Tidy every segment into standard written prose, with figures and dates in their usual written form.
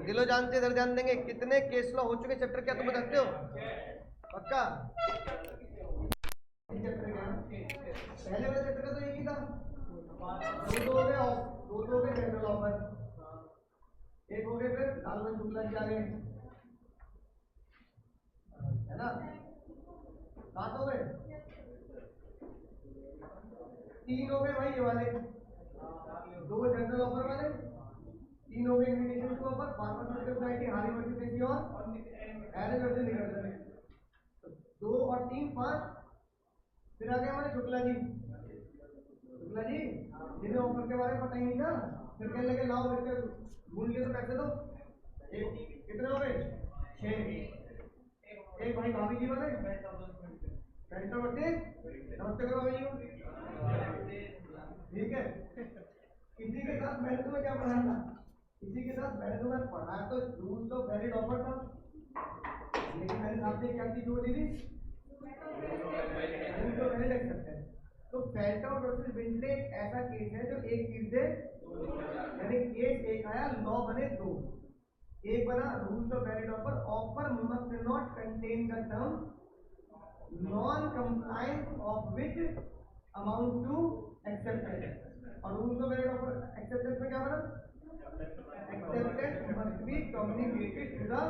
दिलो जान से इधर ध्यान देंगे। कितने केस लॉ हो चुके चैप्टर, क्या तुम बता सकते हो? पक्का? चैप्टर क्या पहले वाले चैप्टर का तो एक ही था। दो हो गए जनरल ऑफर, एक हो गए फिर लालबन शुक्ला जी आ गए, है ना? 7 हो गए, 3 हो गए भाई ये वाले, 2 जनरल ऑफर वाले, 3 हो गए invitation to offer, farmer society, Harvey versus Facey और एरन वर्सेस निकलते, 2 और 3 5। फिर आ गए हमारे शुक्ला जी जिन्हें ऑफर के बारे में पता ही नहीं था, फिर कहने लगे लाओ मेरे को ढूंढ के तो पैसे दो। कितने हो गए? 6। एक भाई भाभी जी वाले पेंटर बच्चे, नमस्ते करो भाभी जी को, ठीक है। इसी के साथ मैंने तुम्हें क्या पढ़ाया था? इसी के साथ मैंने तुम्हें पढ़ाया तो रूल्स ऑफ वैलिड ऑफर था, लेकिन मैंने आपसे क्या चीज जोड़ दी थी? Rules of valid acceptance. तो फेल्टआउट वर्सेस विंटले ऐसा केस है जो एक चीज से, यानी केस एक आया, लॉ बने 2। एक बना rules of valid offer, offer must not contain the term non compliance of which amount to acceptance, और rules of valid offer acceptance में क्या बना? Acceptance must be communicated to the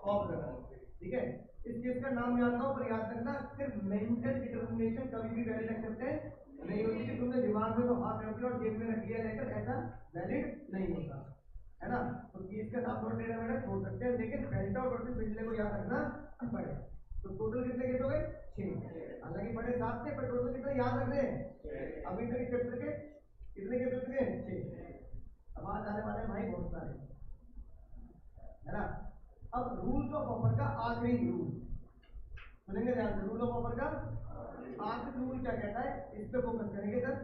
offer, ठीक है। इस केस का नाम याद रखो, पर याद रखना सिर्फ मेंटल डिटर्मिनेशन कभी भी वैलिड एक्सेप्टेंस नहीं होती कि तुमने दिमाग में तो हाथ रख दिया और जेब में रख लिया लेटर, ऐसा वैलिड नहीं होता, है ना? तो केस का नाम नोट लेना बेटा छोड़ सकते हैं, लेकिन फेल्टआउट वर्सेस विंटले को याद रखना पड़ेगा। तो टोटल कितने केस हो गए? 6। हालांकि बड़े 7 थे, पर टोटल कितने याद रखने हैं अभी तक चैप्टर के? कितने केस हो चुके हैं? 6। अब आज आने वाले भाई बहुत सारे, है ना? अब रूल्स ऑफ ऑफर का आखिरी रूल सुनेंगे ध्यान से। रूल ऑफ ऑफर का आखिरी रूल क्या कहता है, इस पे फोकस करेंगे सर।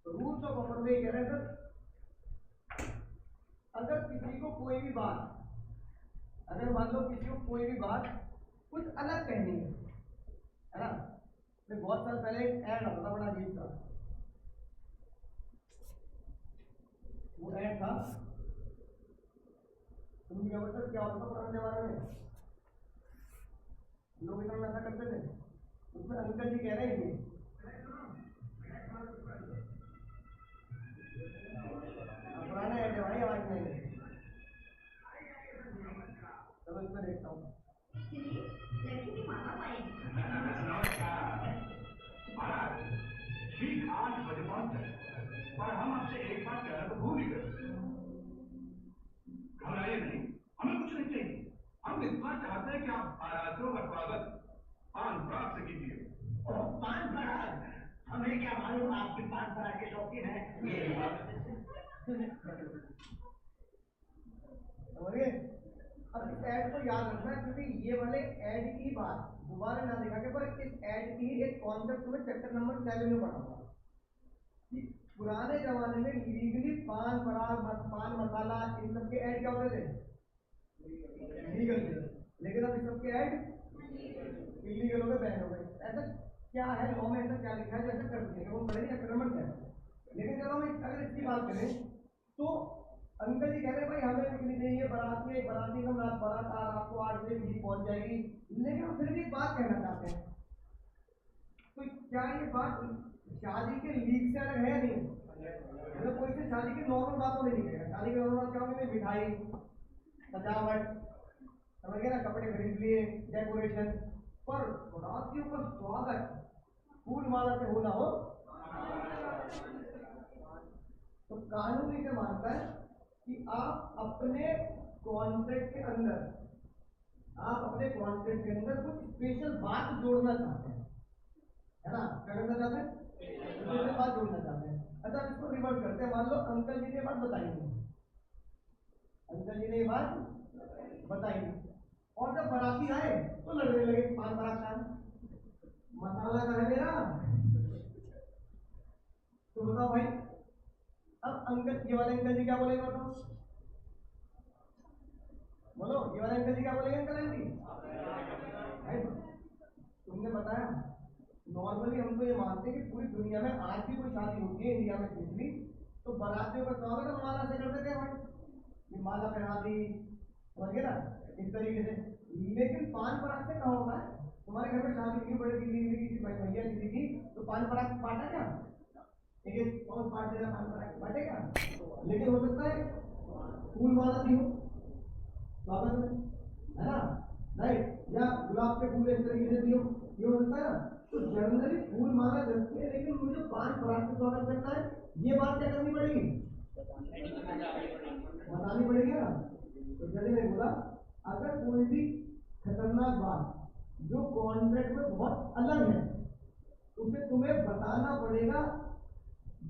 रूल्स ऑफ ऑफर में कह रहे हैं सर, अगर किसी को कोई भी बात, अगर मान लो किसी को कोई भी बात कुछ अलग कहनी है ना? मैं बहुत साल पहले एक ऐड आता था, बड़ा अजीब था। वो ऐड था, तुम क्या मतलब क्या होता था पुराने जमाने में, लोग इतना ऐसा करते थे। उसमें अंकल जी कह रहे हैं पुराना ऐड है भाई, आवाज नहीं। चलो इसमें देखता हूँ। ठीक 8 बजे पहुंच, पर हम आपसे एक बात कहना तो भूल ही गए। घबराइए नहीं, हमें कुछ नहीं चाहिए। हम इतना चाहते हैं कि आप बारातियों का स्वागत पान पराग से कीजिए। पान पराग? हमें क्या मालूम आपकी पान पराग के शौकीन है। समझिए, अब इस ऐड को याद रखना, क्योंकि ये वाले ऐड की बात दोबारा ना दिखा के, पर इस ऐड की एक कॉन्सेप्ट में चैप्टर नंबर 7 में पढ़ाऊंगा कि पुराने जमाने में लीगली पान पराग पान मसाला इन सब के ऐड क्या होते थे? लीगल थे, लेकिन अब इस सब के ऐड इलीगल हो गए, बैन हो गए। ऐसा क्या है लॉ में, ऐसा क्या लिखा है जो ऐसा कर दिया? वो बड़े चैप्टर नंबर 7। लेकिन जब हम अगर इसकी बात करें तो अंकल जी कह रहे हैं भाई हमें कुछ नहीं चाहिए, बाराती एक बाराती हम रात बारात रात को 8 बजे भी पहुंच जाएगी, लेकिन हम फिर भी एक बात कहना चाहते हैं। तो क्या ये बात शादी के लीग से अलग है या नहीं? मतलब कोई से शादी की नॉर्मल बातों में नहीं कहेगा। शादी की नॉर्मल बात क्या होगी? मिठाई, सजावट, समझ गए ना, कपड़े खरीद लिए, डेकोरेशन, पर बारातियों का स्वागत फूल माला से हो ना हो। तो कानून इसे मानता है कि आप अपने कॉन्ट्रैक्ट के अंदर, आप अपने कॉन्ट्रैक्ट के अंदर कुछ स्पेशल बात जोड़ना चाहते हैं, है ना? क्या करना चाहते हैं? स्पेशल बात जोड़ना चाहते हैं। अच्छा, इसको रिवर्स करते हैं। मान लो अंकल जी ने बात बताई नहीं, अंकल जी ने ये बात बताई नहीं, और जब बाराती आए तो लड़ने लगे, पान पराग का मसाला का है मेरा। तो बताओ भाई, अब अंकल, ये वाले अंकल जी क्या बोलेंगे? बताओ, बोलो, ये वाले अंकल जी क्या बोलेंगे? अंकल आंटी तुमने बताया, नॉर्मली हम तो ये मानते हैं कि पूरी दुनिया में आज भी कोई शादी होती है इंडिया में स्पेशली, तो बारातियों का स्वागत हम माला से करते थे भाई, ये माला पहना दी, समझ गए ना, इस तरीके से। लेकिन पान पराग से कहाँ होता है? तुम्हारे घर में शादी की, बड़े की भाई भैया किसी की, तो पान पराग बांटा क्या? एक एक और बांट देना, पान पराग बांटे क्या? लेकिन हो सकता है फूल माला दी हो स्वागत में, है ना, राइट, या गुलाब के फूल इस तरीके से दियो, ये हो सकता है ना। तो जनरली फूल माला जरूरत है, लेकिन मुझे पान पराग से स्वागत करना है, ये बात क्या करनी पड़ेगी? बतानी पड़ेगी ना। तो जज ने बोला अगर कोई भी खतरनाक बात जो कॉन्ट्रैक्ट में बहुत अलग है, उसे तुम्हें बताना पड़ेगा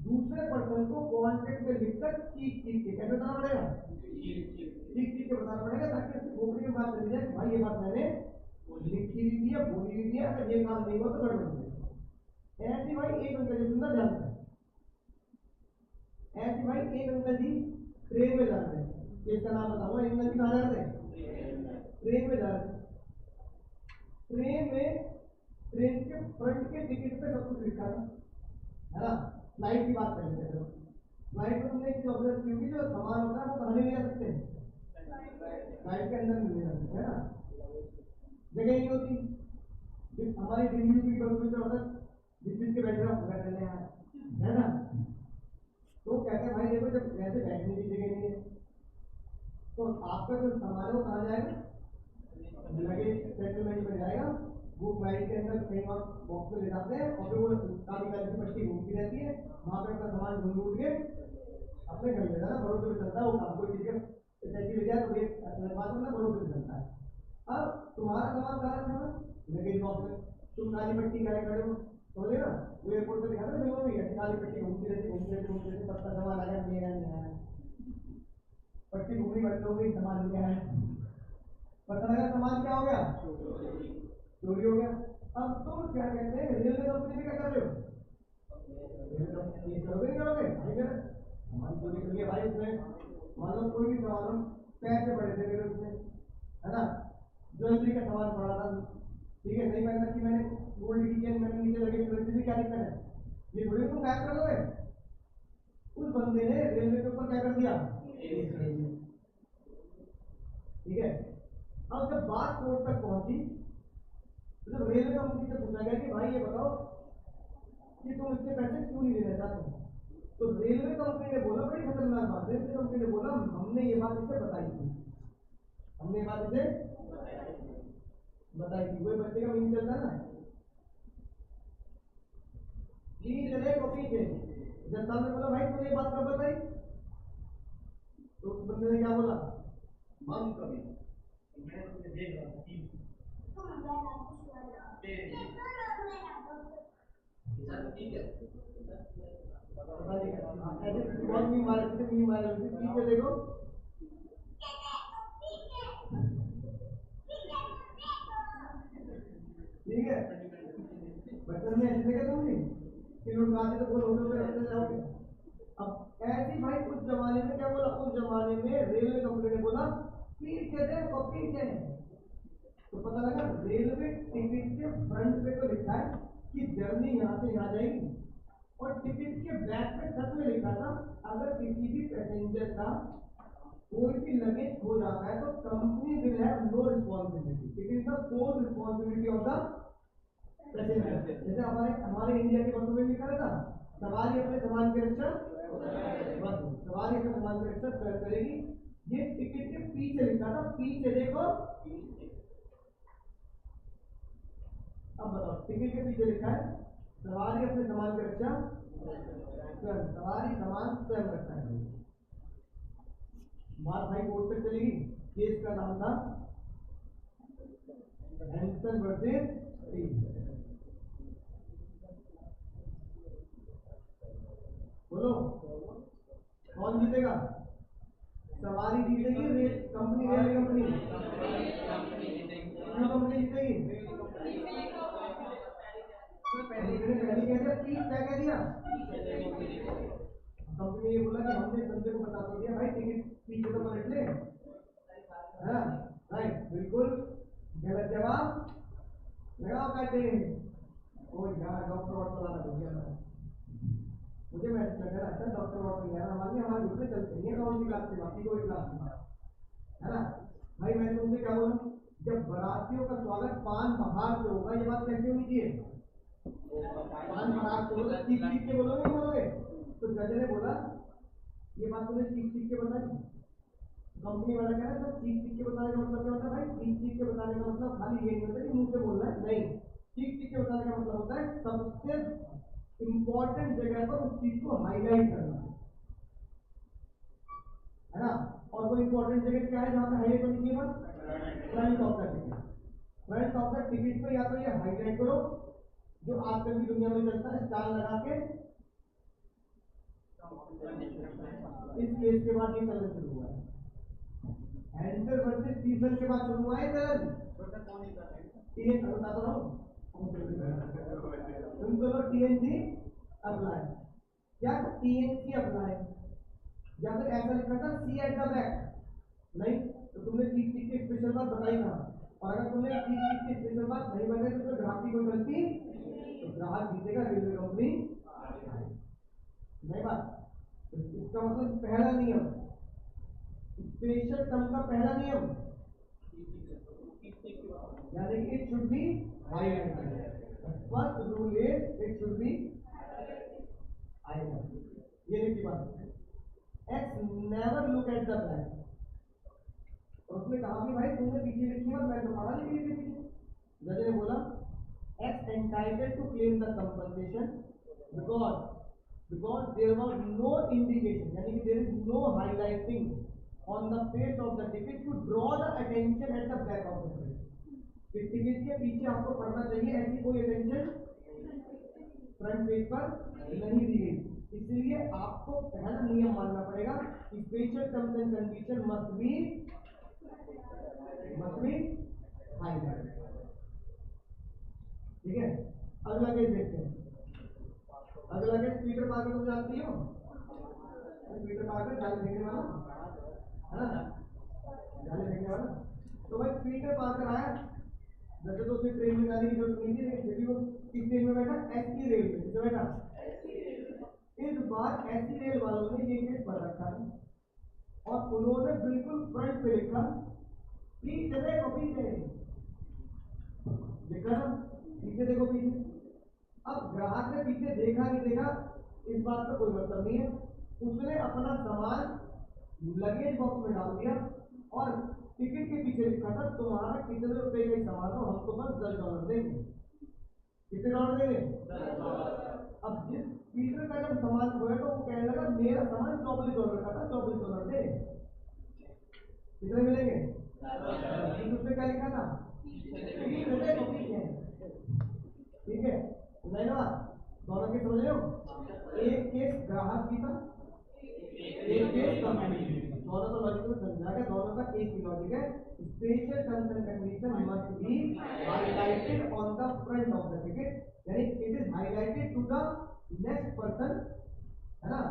दूसरे पर्सन को कॉन्ट्रैक्ट में लिखकर चीख चीख के। कैसे बताना पड़ेगा? चीख चीख के बताना पड़ेगा, ताकि उसकी खोपड़ी में बात चली जाए कि भाई ये बात मैंने लिखी भी थी या बोली भी थी, अगर ये काम नहीं हुआ तो गड़बड़ हो जाएगी। ऐसी भाई एक अंकल जी, सुनना ध्यान से, ऐसी भाई एक अंकल जी ट्रेन में जा रहे थे, इसका नाम बताऊंगा, एक अंकल जी कहाँ जा रहे थे? ट्रेन में जा रहे थे। ट्रेन में, ट्रेन के फ्रंट के टिकट पे सब कुछ लिखा था, है ना। फ्लाइट की बात कर लेते हैं। फ्लाइट में तुमने एक चीज ऑब्जर्व की होगी, जो सामान होता है वो कहाँ नहीं ले जा सकते? फ्लाइट के अंदर नहीं ले जा सकते, है ना, जगह नहीं होती। जिस हमारी दिल्ली की बस में होता है, जिस चीज के बैठे आप पूरा कर ले, है ना। तो कहते हैं भाई देखो, जब ऐसे बैठने की जगह नहीं है, तो आपका जो सामान है वो कहाँ जाएगा? लगेज सेटलमेंट में जाएगा, वो फ्लाइट के अंदर कहीं और बॉक्स में ले जाते हैं, और फिर वो काली काली सी पट्टी घूमती रहती है, वहां पे अपना सामान ढूंढ ढूंढ के अपने घर ले जाना, भरोसे पे चलता है वो काम। कोई किसी का टैक्सी ले जाए तो ये बात अपना भरोसे पे चलता है। अब तुम्हारा सामान कहाँ रखा है? लगेज बॉक्स में। तुम काली पट्टी क्या खड़े हो, समझे ना, वो एयरपोर्ट पे दिखाते फिल्मों में, ऐसी काली पट्टी घूमती रहती घूमती रहती घूमती रहती, सबका सामान आया नहीं आया नहीं आया, पट्टी घूमी बंद हो गई, सामान नहीं आया, पता लगा सामान क्या हो गया? चोरी हो गया। अब तुम क्या कहते हैं, रेलवे कंपनी में क्या कर रहे हो? रेलवे कंपनी ये करोगे नहीं करोगे? भाई मेरा सामान चोरी कर लिया भाई उसने, मान लो कोई भी सामान हो, पैसे पड़े थे मेरे उसमें, है ना, ज्वेलरी का सामान पड़ा था, ठीक है, नहीं पहन रखी मैंने, गोल्ड की चेन मैंने नीचे लगी हुई थी, क्या दिक्कत है? ये थोड़ी तुम गायब कर दोगे। उस बंदे ने रेलवे के ऊपर क्या कर दिया? ठीक है। अब जब बात कोर्ट तक पहुंची, तो जब रेलवे कंपनी से पूछा गया कि भाई ये बताओ कि तुम इसके पैसे क्यों नहीं देना चाहते, तो रेलवे कंपनी ने बोला, बड़ी खतरनाक बात, रेलवे कंपनी ने बोला हमने ये बात इसे बताई थी, हमने ये बात इसे बताई थी। वही बच्चे का मीनिंग चलता है ना, जी चले कॉपी थे। जब सामने बोला भाई तूने ये बात कब बताई, तो उस बंदे ने क्या बोला? हम कभी मैं तुझे देख रहा था ठीक है, पता नहीं ऐसे बहुत मी मारे थे, मी मारे थे, पीछे देखो, ठीक है, बचपन में ऐसे देखा तुमने कि लोग आते तो बोल होते रहते जाओगे। अब ऐसी भाई उस जमाने में क्या बोला, उस जमाने में रेलवे कंपनी ने बोला पीछे देखो पीछे, तो पता लगा रेलवे टिकट के फ्रंट पे तो लिखा है कि जर्नी यहाँ से यहाँ जाएगी, और टिकट के बैक पे सच में लिखा था अगर किसी भी पैसेंजर का कोई भी लगेज खो जाता है तो company will have no responsibility, it is the sole responsibility of the passenger. जैसे हमारे हमारे इंडिया के बसों में लिखा रहता सवारी अपने सामान की रक्षा, बस सवारी अपने सामान की रक्षा स्वयं करेगी, ये टिकट के पीछे लिखा था, पीछे देखो। अब बताओ टिकट के पीछे लिखा है सवारी अपने सामान की रक्षा स्वयं, सवारी सामान स्वयं रखता है। बात भाई कोर्ट तक चलेगी। केस का नाम था हैंसन वर्सेस बोलो कौन जीतेगा? सवारी जीतेगी, रेल कंपनी, रेलवे कंपनी, क्यों कंपनी जीतेगी? कंपनी ने पहले कह दिया प्लीज, क्या कह दिया? कंपनी ने ये बोला कि हमने बंदे को बता तो दिया भाई टिकट पीछे तो पलट ले, है ना, राइट, बिल्कुल गलत जवाब, लगाओ काटे। ओ यार डॉक्टर वाटर वाला भूल गया मैं, मुझे मैसेज लगा था डॉक्टर वाटर नहीं आया हमारे भी हमारे ग्रुप में चलते हैं, कौन सी क्लास की बात, कोई क्लास की बात है ना भाई। मैंने तुमसे क्या बोला, जब बारातियों का स्वागत पान बहार से होगा, ये बात कैसे होनी चाहिए, पान बहार से होगा, सीख सीख के बोलोगे नहीं बोलोगे। तो जज ने बोला ये बात तुमने सीख सीख के बताई। कंपनी वाला कह रहा है सर सीख सीख के बताने का मतलब क्या होता है भाई, सीख सीख के बताने का मतलब खाली ये नहीं होता कि मुंह से बोलना है, नहीं, सीख सीख के बताने का मतलब होता है सबसे इंपॉर्टेंट जगह पर उस चीज को हाईलाइट करना, है ना। और वो इंपॉर्टेंट जगह क्या है जहां पे हाईलाइट होनी चाहिए बात, front of the ticket. Front of the ticket में या तो ये हाईलाइट करो जो आजकल की दुनिया में चलता है, स्टार लगा के। इस केस के बाद ये चलन शुरू हुआ है, हैंडल वर्सेस सीजन के बाद शुरू हुआ है चलन। टीएन बताता रहा हूँ, तुम तो टीएनसी अप्लाई, क्या टीएनसी अप्लाई, या फिर ऐसा लिखा था सी एट द बैक, नहीं तो तुमने सीख सीख के स्पेशल बात बताई कहा। और अगर तुमने सीख सीख के स्पेशल बात नहीं बताई तो उसमें ग्राहक की कोई गलती, तो ग्राहक जीतेगा, रेलवे कंपनी नहीं बात। तो इसका मतलब पहला नियम, स्पेशल टर्म का पहला नियम, यानी कि it should be highlighted. First rule is it should be highlighted. ये लिखी बात, x never look at the back. और उसने कहा कि भाई तुमने पीछे लिखी मत, मैं तो पढ़ा लिखी लिखी पीछे। जज ने बोला X entitled to claim the compensation because there was no indication, यानी कि there is no highlighting on the face of the ticket to draw the attention at the back of the ticket। इस ticket के पीछे आपको पढ़ना चाहिए, ऐसी कोई अटेंशन फ्रंट पेज पर नहीं दी गई। इसलिए आपको पहला नियम मानना पड़ेगा कि special terms and condition must be highlighted. ठीक है, अगला केस देखते हैं। अगला केस पीटर पार्कर को जानती हो, पीटर पार्कर जाले देखने वाला है ना, जाले देखने वाला। तो भाई पीटर पार्कर आया, वैसे तो उसे ट्रेन में जाने की जरूरत नहीं थी, लेकिन फिर भी वो किस ट्रेन में बैठा, एसटी रेल में, किसमें बैठा। इस बार एसटी रेल वालों ने ये केस पढ़ रखा है और उन्होंने बिल्कुल फ्रंट पे लिखा पीछे देखो, पीछे लिखा ना, पीछे देखो पीछे। अब ग्राहक ने पीछे देखा नहीं देखा इस बात का कोई मतलब नहीं है, उसने अपना सामान लगेज बॉक्स में डाल दिया और टिकट के पीछे लिखा था तुम्हारा कितने रुपए का सामान हो, हम तो बस $10 देंगे। कितने डॉलर देंगे? अब जिस पीटर का जब सामान खोया तो वो कहने लगा मेरा सामान $24 का था, $24 दे। कितने मिलेंगे? उसने क्या लिखा था? ठीक है, धन्यवाद। दोनों के समझ रहे हो, एक केस ग्राहक की था, एक केस कंपनी की। दोनों का लॉजिक में समझा गया, दोनों का एक ही लॉजिक है, special terms and condition must be highlighted on the front of the ticket, यानी it is highlighted to the next person, है ना।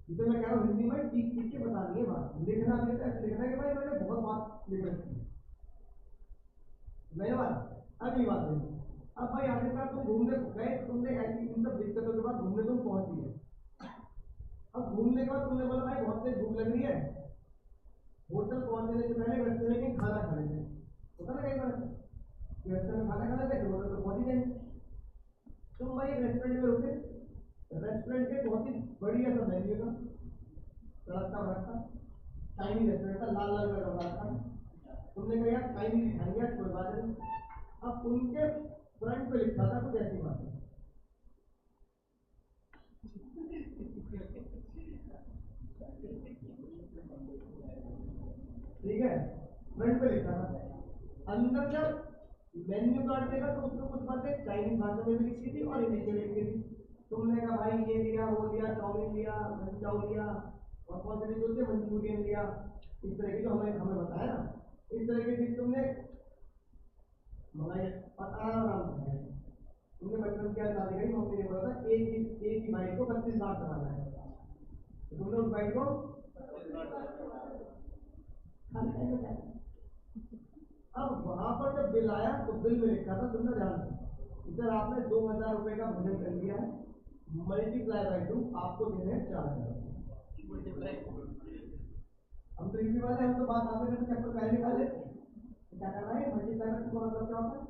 जिसे मैं कह रहा हूँ हिंदी में सीख सीख के बतानी है बात, लिखना भी तो ऐसे लिखना है कि भाई मैंने बहुत बात लिख रखी है। धन्यवाद। अगली बात है, अब भाई आखिरकार तुम घूमने गए, तुमने ऐसी इन सब दिक्कतों के बाद घूमने तुम पहुंच गए। अब घूमने के बाद तुमने बोला भाई बहुत तेज भूख लग रही है, होटल पहुंचने से पहले रास्ते में कहीं खाना खा लेते हैं, होता ना कई बार रास्ते में खाना खा लेते हैं, होटल तो पहुंच ही जाएंगे। तुम भाई रेस्टोरेंट में रुके, रेस्टोरेंट के बहुत ही बढ़िया सा मेन्यू था, तड़कता भड़कता चाइनीज रेस्टोरेंट था, लाल लाल का कपड़ा था। तुमने कहा यार चाइनीज खाएंगे, कोई बात नहीं। अब उनके फ्रंट पे लिखा था कुछ ऐसी बात है, ठीक है, फ्रंट पे लिखा था। अंदर जब मेन्यू कार्ड देखा तो उसमें कुछ बातें चाइनीज भाषा में भी लिखी थी और इंग्लिश में लिखी थी। तुमने कहा भाई ये लिया, वो लिया, चाउमीन लिया, मंचाओ लिया, और कौन सी डिश होती है, मंचूरियन लिया, इस तरह की जो हमें हमें बताया ना, इस तरह की डिश तुमने मंगाई और आराम से खाई। तुमने बचपन क्या दादी गई, मम्मी ने बोला था एक ही बाइट को 32 बार बनाना है, तो तुमने उस बाइट को अब वहां पर जब बिल आया तो बिल में लिखा था, तुमने ध्यान से, सर आपने 2000 रुपए का भोजन कर लिया है, मल्टीप्लाई बाय 2 आपको देने हैं 4000। हम तो इसी वाले, हम तो बात आपने जैसे चैप्टर पहले निकाले तो क्या करना है, मल्टीप्लाई बाय 2 का मतलब क्या होता है,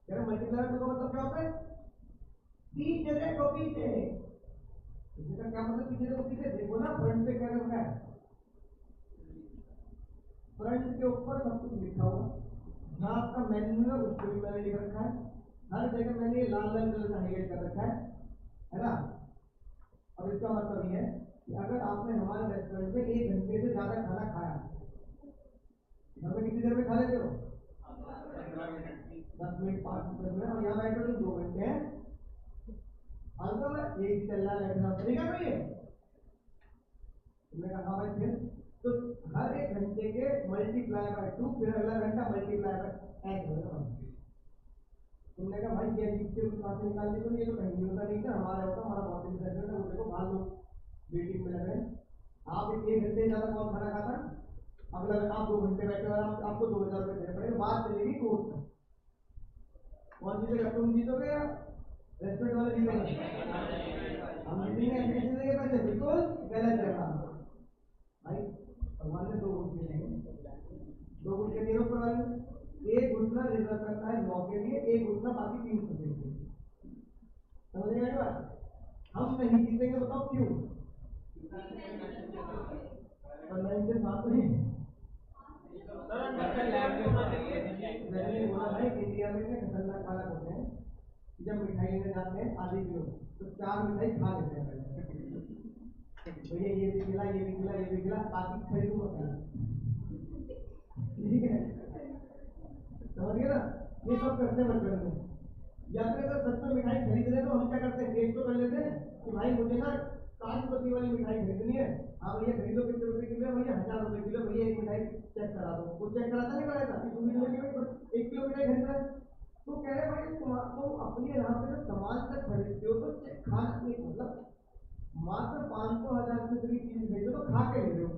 यार मल्टीप्लाई बाय 2 का मतलब क्या होता है, पीछे देखो पीछे, इसका क्या मतलब पीछे देखो पीछे, देखो ना फ्रंट पे क्या रखा है, फ्रंट के ऊपर सब कुछ लिखा हुआ, जहाँ आपका मेन्यू है उस पर भी मैंने लिख रखा है, हर जगह मैंने ये लाल लाल कलर का हाईलाइट कर रखा है ना। अब इसका मतलब ये है कि अगर आपने हमारे रेस्टोरेंट में 1 घंटे से ज्यादा खाना खाया, घर में कितनी देर में खा लेते हो, 10 मिनट 5 मिनट, और यहाँ बैठे तो 2 घंटे हैं, हल्का में यही चल रहा है, बैठना ठीक है भाई, तुमने कहा भाई फिर तो हर 1 घंटे के मल्टीप्लाई बाय 2, फिर अगला घंटा मल्टीप्लाई बाय x होगा भाई। तुमने कहा भाई ये अजीब से वहां से निकाल दी, तो ये तो कहीं नहीं होता, नहीं था हमारा होता, हमारा बहुत इंटरेस्टेड है, वो देखो बाहर लोग मीटिंग में लगे, आप 1 घंटे ज्यादा कौन खाना खाता, अगला आप 2 घंटे बैठे और आपको 2000 रुपये देने पड़ेंगे, बात चलेगी कोर्ट में, कौन जीतेगा, तुम जीतोगे या रेस्टोरेंट वाले जीतेंगे, हम जीतेंगे, ऐसे जीतेंगे पैसे, बिल्कुल गलत है भाई। भगवान ने 2 घुटने दिए, 2 घुटने दिए ऊपर वाले ने, 1 घुटना रिजर्व करता है लॉ के लिए, 1 घुटना बाकी 3 घुटने के लिए, समझ में आई बात, हम नहीं जीतेंगे, बताओ क्यों, कन्वेंशन बात नहीं, मैंने बोला भाई इंडिया में इतने खतरनाक बालक होते हैं, जब मिठाई लेने जाते हैं आधी किलो तो 4 मिठाई खा लेते हैं पहले, भैया ये भी खिला ये भी खिला ये भी खिला, बाकी खरीदूंगा पहले, ठीक है, समझिए ना, ये सब करते हैं बचपन में, या फिर अगर सच में मिठाई खरीद रहे तो हम क्या करते हैं, टेस्ट तो कर लेते हैं कि भाई मुझे ना काजू कतली वाली मिठाई खरीदनी है, हाँ भैया खरीदो, कितने रुपए किलो है भैया, 1000 रुपए किलो, भैया एक मिठाई चेक करा दो, वो चेक कराता नहीं कराता, इस उम्मीद में कि भाई 1 किलो मिठाई खरीद रहा है, तो कह रहे भाई तुम अपने यहाँ पे जो सामान तक खरीदते हो तो चेक खाना नहीं, मतलब मात्र 500-1000 से बड़ी चीज खरीदो तो खा के ले रहे हो,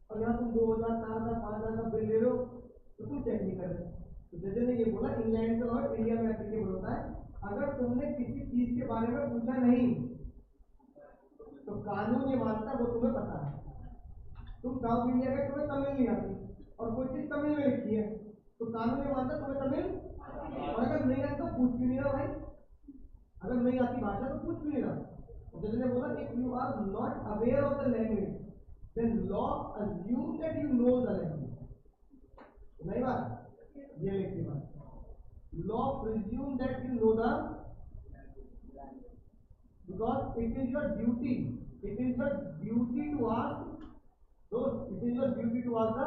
और यहाँ तुम 2000 4000 5000 का बिल ले रहे हो तो तुम चेक नहीं कर रहे। तो जैसे ने ये बोला इंग्लैंड का लॉ इंडिया में एप्लीकेबल होता है, अगर तुमने किसी चीज के बारे में पूछा नहीं तो कानून ये मानता है वो तुम्हें पता है, तुम साउथ इंडिया का तुम्हें तमिल नहीं आती और कोई चीज तमिल में लिखी है तो कानून ये मानता तुम्हें तमिल, और अगर नहीं आती तो पूछ भी नहीं रहा भाई, अगर नहीं आती भाषा तो पूछ भी नहीं रहा। जज ने बोला if you are not aware of the language then law assume that you know the language, नहीं बात, ये लिखी बात, law presume that you know the, because it is your duty, it is your duty to ask, दोस्त it is your duty to ask the,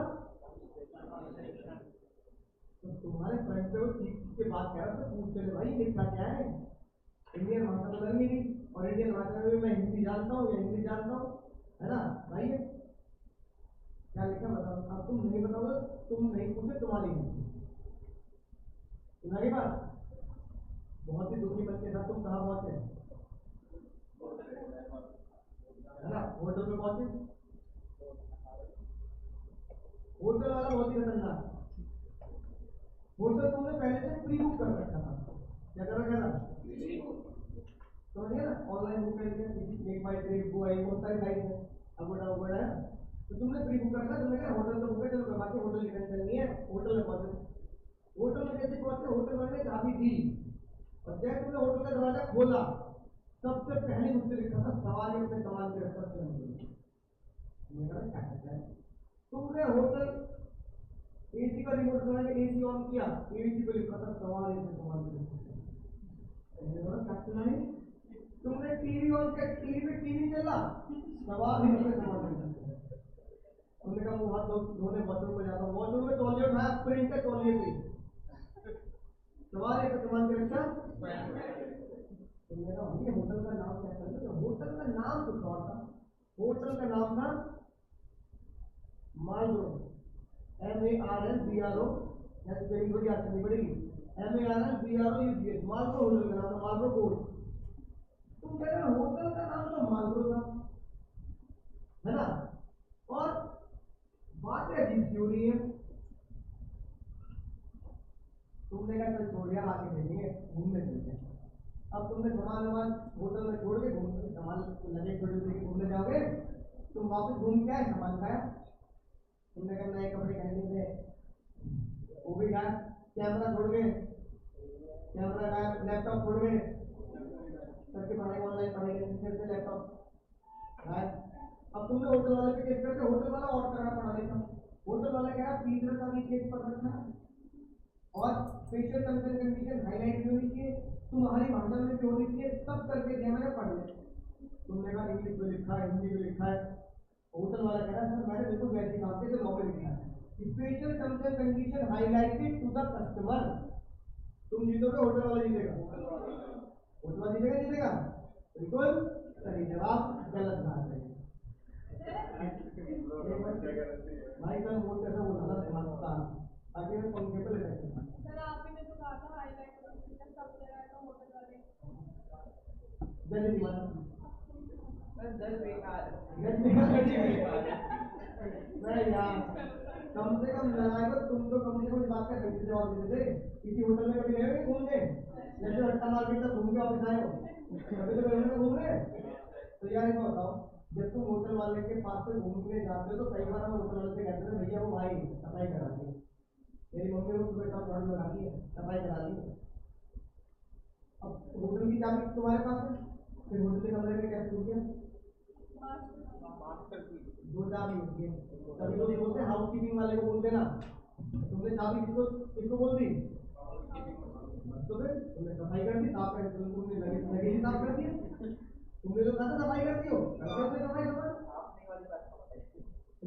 तो तुम्हारे friend पे वो ठीक के बात कह रहा था, पूछ चले भाई लिखा क्या है, इंडियन भाषा तो लग नहीं रही, और इंडियन भाषा में मैं हिंदी जानता हूँ या इंग्लिश जानता हूँ, है ना भाई क्या लिखा बताओ, अब तुम नहीं बताओगे, तुम नहीं पूछे तुम्हारी नहीं, तुम्हारी बात, बहुत ही दुखी मन के साथ तुम कहाँ पहुंचे, है ना, होटल पे पहुंचे, होटल वाला बहुत ही खतरनाक, होटल तुमने पहले से प्री बुक कर रखा था, क्या कर रखा था, समझिए ना, ऑनलाइन बुक करके एक बाई ट्रिप वो आई बहुत सारी साइट है, अगोड़ा उगोड़ा है, तो तुमने प्री बुक कर रखा, तुमने कहा होटल तो बुक है, चलो बाकी होटल की टेंशन नहीं है, होटल में पहुंचे, होटल में जैसे पहुंचे होटल वाले ने चाबी दी, और जैसे तुमने होटल का दरवाजा खोला सबसे पहले मुझसे लिखा था सवारी अपने सामान के रखकर तुमने होटल एसी का रिमोट दबा के एसी ऑन किया, एसी पे लिखा था सवारी अपने सामान के रखकर, तुमने टीवी ऑन किया, टीवी पे टीवी चला, सवारी अपने सामान के रखकर, तुमने कहा मुंह हाथ धोने वॉशरूम में जाता हूँ, वॉशरूम में तौलिया उठाया, प्रिंट है तौलिए पे सवारी अपने सामान के रखकर, तुमने कहा भाई होटल का नाम क्या कर लो, होटल का नाम कुछ और था, होटल का नाम था मालब्रो, MARLBRO, या स्पेलिंग थोड़ी याद करनी पड़ेगी, MARLBROUGH, मालब्रो होटल का नाम था, मालब्रो गोल्ड, तुम कह रहे होटल का नाम तो मालब्रो था, है ना, और बातें अजीब सी हो रही है, तुमने कहा चल छोड़ यार आगे भेजेंगे घूमने चलते हैं, अब तुमने सामान वामान होटल में छोड़ के घूमने, सामान लगे छोटे छोटे घूमने जाओगे, तुम वापस घूम के आए, सामान खाया, तुमने कहा नए कपड़े पहने थे, वो भी गायब, कैमरा छोड़ गए, कैमरा गायब, लैपटॉप छोड़ गए, सबकी पढ़ाई ऑनलाइन पढ़ाई फिर से लैपटॉप गायब। अब तुमने होटल वाले पे केस करते, होटल वाला और कर रहा पढ़ा लिखा, होटल वाला कह रहा तीसरे का भी केस पर रखना और special terms and condition highlight भी होनी चाहिए, तुम्हारी भाषा में भी होनी चाहिए, सब करके दिया मैंने, पढ़ लिया। तुमने कहा इंग्लिश में लिखा है, हिंदी में लिखा है, होटल वाला कह रहा है सर मैंने बिल्कुल वैसे काम किया जो लॉ में लिखा है, special terms and condition highlighted to the customer. तुम जीतोगे, होटल वाला जीतेगा, होटल वाला जीतेगा, जीतेगा बिल्कुल सही जवाब, गलत बात है। भाई कल मोड कैसा बोला ना समझता, ताकि मैं पंखे पे लटक सकूं। सर आपने तो कहा था हाईलाइट सब जगह तो होटल वाले जल्दी दीवाना जज बेकार मैं यार कम से कम लड़ाई को तुम तो कम से कम इस बात का सही से जवाब देते थे, किसी होटल में कभी गए हो घूमने, जैसे अट्टा मार्केट तक घूम के वापस आए हो, कभी तो गए हो घूमने। तो यार इनको बताओ, जब तुम होटल वाले के पास से घूमने जाते हो तो कई बार हम होटल वाले से कहते हैं भैया वो भाई सफाई करा दी, मेरी मम्मी को सुबह शाम झाड़ू लगाती है, सफाई करा दी। अब होटल की चाबी तुम्हारे पास है, फिर होटल के कमरे में कैसे घुस गया, दो चाबी होती है, कभी लोग बोलते हैं हाउस कीपिंग वाले को बोल देना, तुमने चाबी किसको किसको बोल दी, तो फिर तुमने सफाई कर दी, साफ कर, तुमने लगेज साफ कर दिया, तुमने तो कहा सफाई करती हो, करते सफाई सफाई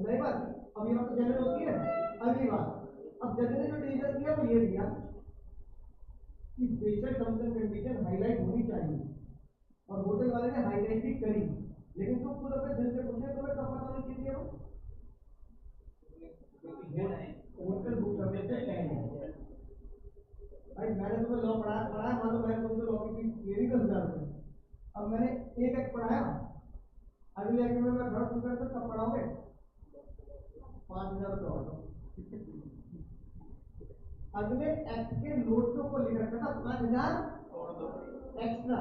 नई बात। अब ये बात तो जनरल होती है। अगली बात, अब जज ने जो डिसीजन दिया वो ये दिया कि special terms and condition highlight होनी चाहिए, और होटल वाले ने हाईलाइट भी करी, लेकिन तुम खुद अपने दिल से पूछे तुम्हें कब पता होनी चाहिए होटल बुक करने से पहले। भाई मैंने तुम्हें लॉ पढ़ाया मानो मैंने तुमसे लॉ की फीस ले ली 10,000 रुपये, अब मैंने एक एक्ट पढ़ाया, अगले एक्ट में मैं घर सुनकर तो कब पढ़ाओगे, 5,000 रुपये और अगले एक्ट के नोटों को लिख रखा था 5,000 एक्स्ट्रा,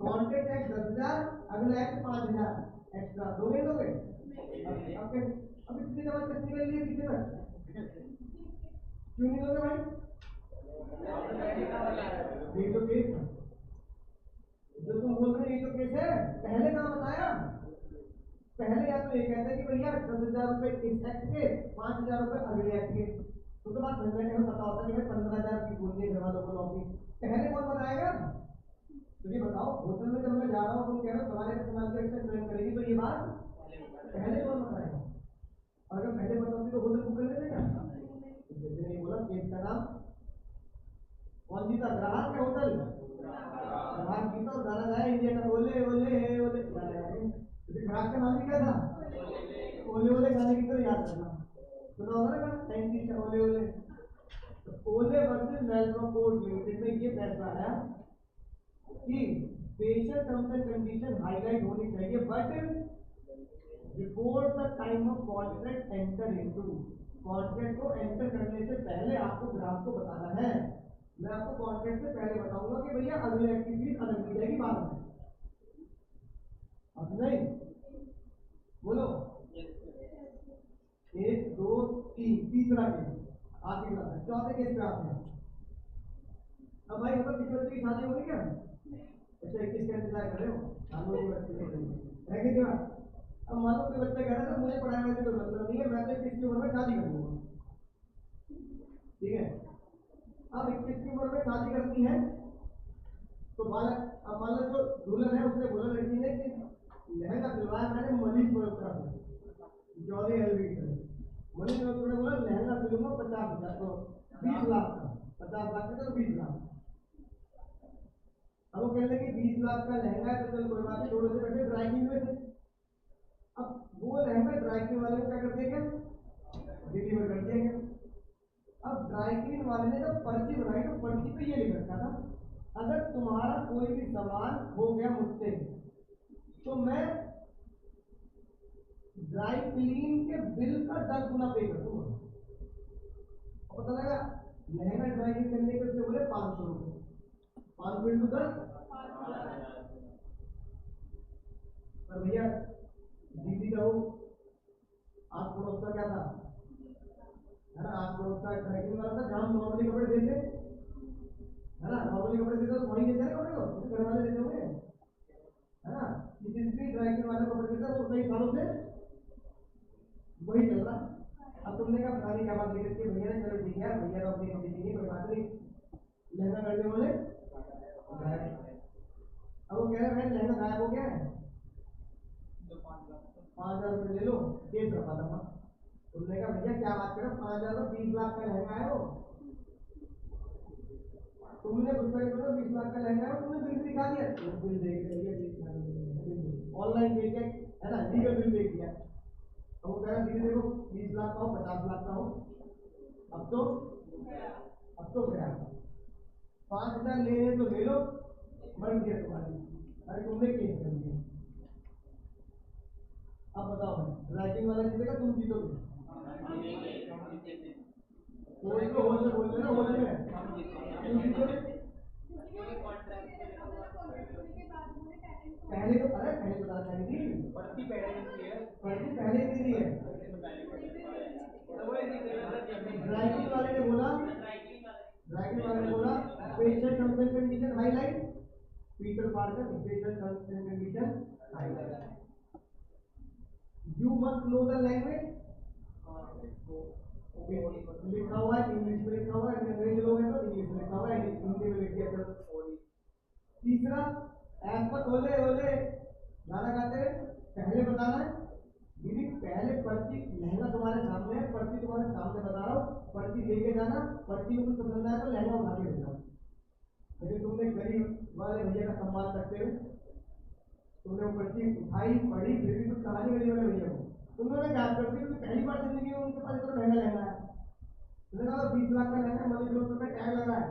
कॉन्ट्रैक्ट एक्ट 10,000, अगला एक्ट 5,000 एक्स्ट्रा, दोगे दोगे? अब इसके जबरदस्ती कर लिए पीछे तक, क्यों नहीं दोगे भाई? ये तो केस है जो तुम बोल रहे हो, ये तो केस है, पहले कहाँ बताया? पहले या तो ये कहते हैं कि भैया 10,000 रुपए इस एक्ट के, 5,000 रुपए अगले एक्ट के, तो बात समझ में हमें पता होता है कि 15,000 की बोलनी है घर वालों को नौकरी, पहले कौन बताएगा? तो ये बताओ, होटल में जब मैं जा रहा हूँ तुम कह रहे हो सवाल इस्तेमाल के एक्शन क्लेम करेगी, तो ये बात पहले कौन बताएगा? अगर पहले पता होती तो होटल बुक कर लेते क्या? जैसे नहीं बोला केस का नाम कौन जीता, ग्राहक या होटल? ग्राहक जीता, और गाना गाया इंडिया का ओले ओले ओले, ग्राहक का नाम ही क्या था? ओले ओले गाने की तरह याद करना, सुना होगा ना गाना 90s का ओले ओले। ओले वर्सेस वेल्सब्रो कोर्ट लिमिटेड में ये फैसला आया कि special terms and condition highlight होनी चाहिए, but before the time of contract enter into, contract को एंटर करने से पहले आपको ग्राहक को बताना है। मैं आपको कॉन्ट्रैक्ट से पहले बताऊंगा कि भैया अगले एक्टिविटीज अलग दी जाएगी बाद में, अब नहीं बोलो 1 2 3, तीसरा केस आखिरी क्लास है, चौथे केस पे आते हैं। अब भाई मतलब किसी बच्चे की शादी होगी क्या? अच्छा 21 का इंतजार कर रहे हो, सालों की बच्चे है कि क्या? अब मान लो कोई बच्चा कह रहा था मुझे पढ़ाई वाले से कोई मतलब नहीं है, मैं तो 21 की उम्र में शादी कर लूंगा, ठीक है? अब 21 की उम्र में शादी करनी है तो बालक, अब मान लो जो दुल्हन है उसने बोला लड़की ने कि लहंगा सिलवाया मैंने मनीष मल्होत्रा से, जॉली एलवी से, मनीष मल्होत्रा ने बोला लहंगा सिलूंगा 50,000 तो 20 लाख का, 50 लाख का तो 20 लाख। अब वो कहते हैं कि 20 लाख का लहंगा है तो चल कोई बात नहीं, थोड़े से पैसे ड्राई क्लीन में थे। अब वो लहंगा ड्राई क्लीन वाले को क्या कर दिया गया, डिलीवर कर दिया गया। अब ड्राई क्लीन वाले ने जब पर्ची बनाई तो पर्ची पे ये लिख रखा था अगर तुम्हारा कोई भी सामान हो गया मुझसे तो मैं ड्राई क्लीन के बिल का 10 गुना पे कर दूंगा। पता लगा लहंगा ड्राई क्लीन करने के उसने बोले 500 रुपये, 500 इंटू 10, पर भैया दीदी का वो आस पड़ोस का क्या था, है ना, आस पड़ोस का ड्राइविंग वाला था, जहाँ नॉर्मली कपड़े देते, है ना, नॉर्मली कपड़े देते तो वही देते ना कपड़े को, जैसे घर वाले देते होंगे, है ना। जिस भी ड्राइविंग वाले कपड़े देते हैं वो कई सालों से वही चल रहा है। अब तुमने कहा पता नहीं क्या बात लेकर के भैया ने, चलो ठीक है भैया तो अपनी कपड़े चाहिए, कोई बात नहीं, लहंगा कर दे बोले गायब। अब वो कह रहे भाई लहंगा गायब हो गया है, 5,000 रुपये ले लो, केस रखा था। तुमने कहा भैया क्या बात करो, 5,000 रुपये 20 लाख का लहंगा है वो, तुमने गुस्सा नहीं करो, 20 लाख का लहंगा है, तुमने बिल दिखा दिया, बिल देख लिया, ऑनलाइन पे किया, है ना, लीगल बिल पे किया। अब वो कह रहा धीरे देखो 20 लाख का हो 50 लाख का हो, अब तो गया 5,000 ले रहे तो ले लो, मर गया तुम्हारी, अरे तुमने केस कर दिया। अब बताओ भाई राइटिंग वाला जीतेगा तुम जीतोगे, होश में बोल रहे ना, होश में तुम जीतोगे। पहले तो अरे पहले बता रही थी, पढ़ती पहले ही दी है। ड्राइविंग वाले ने बोला, special terms and condition highlight, Peter Parker special terms and condition highlight, you must know the language, लिखा हुआ है इंग्लिश में, लिखा हुआ है, अंग्रेजी लोग हैं तो इंग्लिश में लिखा हुआ है, हिंदी में लिख दिया। तीसरा एज पर ओले ओले गाना गाते हुए पहले बताना है, दीदी पहले पर्ची, लहंगा तुम्हारे सामने है, पर्ची तुम्हारे सामने बता रहा हूँ, पर्ची लेके जाना, पर्ची में कुछ पसंद आया तो लहंगा उठा के देना। लेकिन तुमने गरीब वाले भैया का सम्मान करते हुए तुमने वो पर्ची उठाई, पढ़ी, फिर भी कुछ कहानी गरीब वाले भैया को तुमने गायब कर दी, क्योंकि पहली बार जिंदगी में उनके पास इतना महंगा लहंगा है। तुमने कहा 20 लाख का लहंगा, मनी क्लोथ पे टैग लगा है,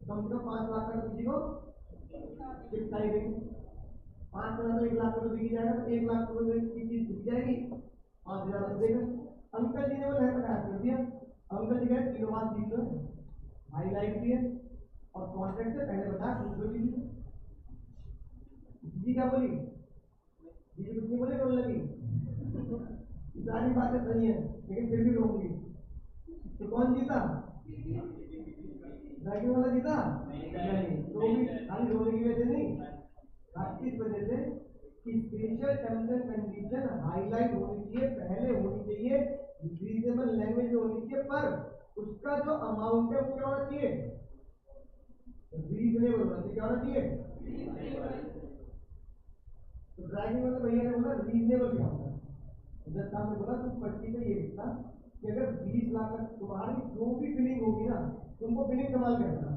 कम से कम 5 लाख का तो किसी को चिपकाई देंगे, 5,000 तो 1 लाख का तो बिक जाएगा, तो 1 लाख रुपए की चीज बिक जाएगी, 5,000 तो देगा। अंकल जी ने वो लहंगा गायब कर दिया। अंकल जी कहे तीनों बात सीख लो, हाईलाइट किए और कॉन्ट्रैक्ट से पहले बताया दूसरों चीज। जी क्या बोली, जी कुछ नहीं बोले, रोने लगी, सारी बातें सही है लेकिन फिर भी रोऊंगी, तो कौन जीता, ड्राइविंग वाला जीता नहीं, तो भी खाली रोने की वजह नहीं, इस वजह से कि special terms and condition highlight होनी चाहिए, पहले होनी चाहिए, रीजनेबल लैंग्वेज में होनी चाहिए, पर उसका जो अमाउंट है वो क्या होना चाहिए, रीजनेबल होना चाहिए। क्या होना चाहिए, तो ड्राइविंग वाले भैया ने बोला रीजनेबल क्या होता है, जब साहब ने बोला तुम पर्ची पे ये लिखना कि अगर 20 लाख का तुम्हारी जो भी बिलिंग होगी ना, तुमको बिलिंग संभाल के रखना,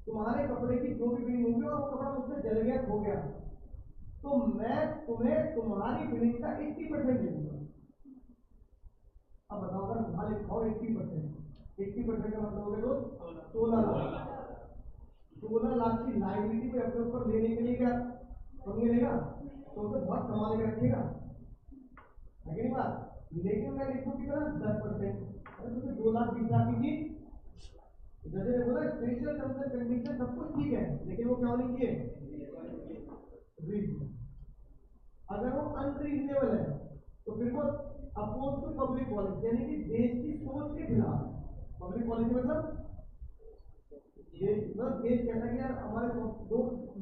तुम्हारे कपड़े की जो भी बिलिंग होगी और वो कपड़ा मुझसे जल गया खो गया तो मैं तुम्हें तुम्हारी बिलिंग का 80% दे दूंगा। अब बताओ अगर वहां लिखा हो 80%, 80% का मतलब हो गया तो 16 लाख, 16 लाख की लाइबिलिटी को अपने ऊपर लेने के लिए क्या समझे लेगा, तो उसे बहुत संभाल के रखेगा, अगली बात। लेकिन मैं लिखूं कितना 10%, अरे तुझे 2,20,00,000 की चीज, जज ने बोला स्पेशल टर्म्स एंड कंडीशन सब कुछ ठीक है लेकिन वो क्या होनी चाहिए, रीजनेबल। अगर वो अनरीजनेबल है तो फिर वो अपोज टू पब्लिक पॉलिसी, यानी कि देश की सोच के खिलाफ। पब्लिक पॉलिसी मतलब देश कहता है कि यार हमारे दो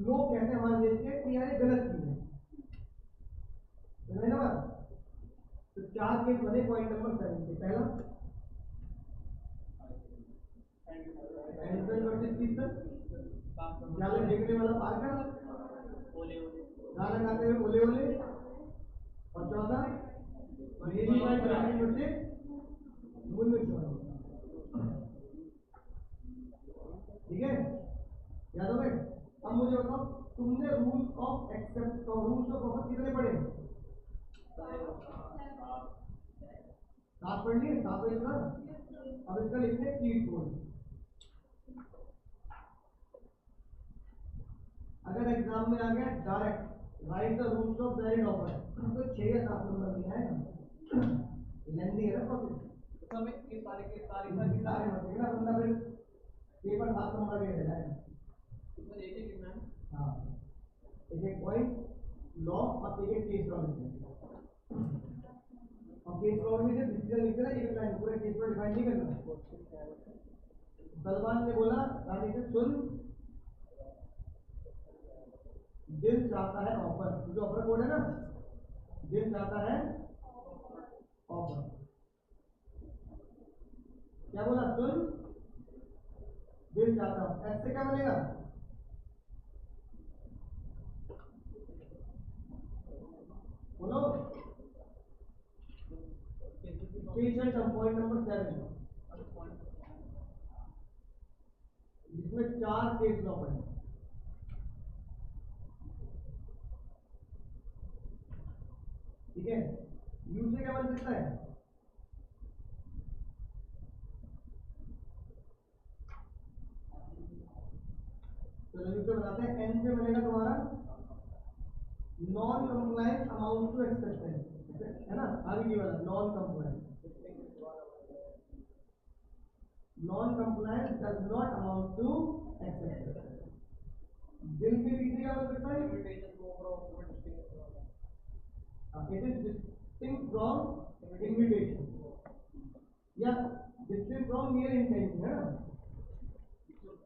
लोग कहते हैं हमारे देश के कि यार ये गलत चीज है ना बात। तो 4 केस बने पॉइंट नंबर 7 पे। पहला एंसन वर्सेस कीर्तन, जाले देखने वाला पार्कर, गाना गाते हुए ओले ओले, और चौथा lady by driving versus women show. ठीक है, याद हो गए। अब मुझे बताओ तुमने रूल्स ऑफ एक्सेप्ट और रूल्स ऑफ ऑफर कितने पढ़े, 7 पढ़ लिए, 7 इतना। अब इसका लिखते हैं चीट कोड। अगर एग्जाम में आ गया direct right the rules of valid offer, तो 6 या 7 नंबर दिया है, लेंदी है ना प्रोसेस, समय के सारे मत ना बंदा फिर पेपर 7 नंबर के देना है, इसमें एक-एक लिखना है। हाँ, एक-एक पॉइंट लॉ और एक-एक केस का लिखना है। और केस लॉ में जो डिसीजन लिखते हैं ना एक लाइन पूरे केस को डिफाइन नहीं करना। सलमान ने बोला रानी से सुन, दिल चाहता है ऑफर, जो ऑफर कोड है ना, दिल चाहता है ऑफर। क्या बोला? सुन, दिल चाहता है। ऐसे क्या बनेगा? बोलो। स्पेशल टर्म पॉइंट नंबर 7, जिसमें 4 केस लॉ पड़े। ठीक है, यू से क्या बन सकता है? चलो यू से बनाते हैं। एन से बनेगा तुम्हारा non compliant amount to acceptance, है ना? आगे ये वाला non compliant, non compliant does not amount to acceptance. दिल के पीछे क्या बन सकता है? It is distinct from invitation या डिस्टिंक्ट फ्रॉम मियर इंटेंशन, है ना?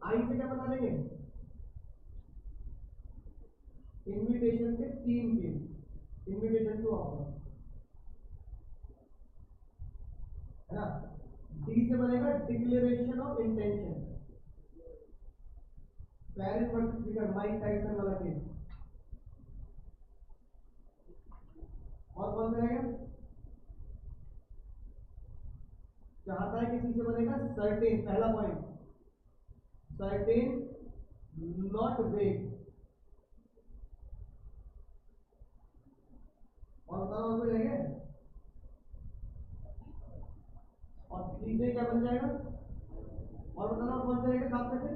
आई से क्या बता देंगे? इन्विटेशन के 3 केस, इन्विटेशन टू ऑफर, है ना? डी से बनेगा declaration of intention, Paris versus speaker, Mike Tyson वाला केस। और कौन सा रहेगा? चाहता है किसी से बनेगा सर्टेन, पहला पॉइंट सर्टेन नॉट वेग। और बताओ और कोई रहेगा? और सी से क्या बन जाएगा? और बताना कौन सा रहेगा साथ में से?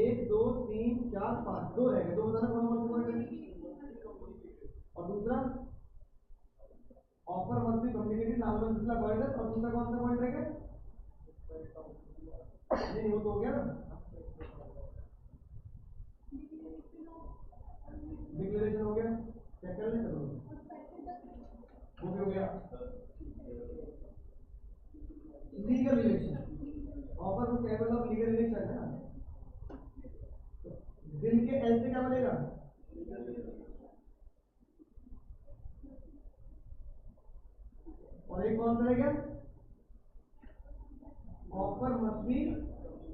1 2 3 4 5, 2 रहेगा। 2 बताना कौन कौन से पॉइंट रहेंगे? और दूसरा offer must be communicated Lalman Shukla governor. और दूसरा कौन सा पॉइंट रहेगा? नहीं वो तो हो गया ना, डिक्लेरेशन हो गया। चेक कर ले, चलो वो भी हो गया। लीगल रिलेशन, ऑफर को कैपिटल ऑफ लीगल रिलेशन, है ना? दिल के एल से क्या बनेगा? और एक कौन सा रहेगा? Offer must be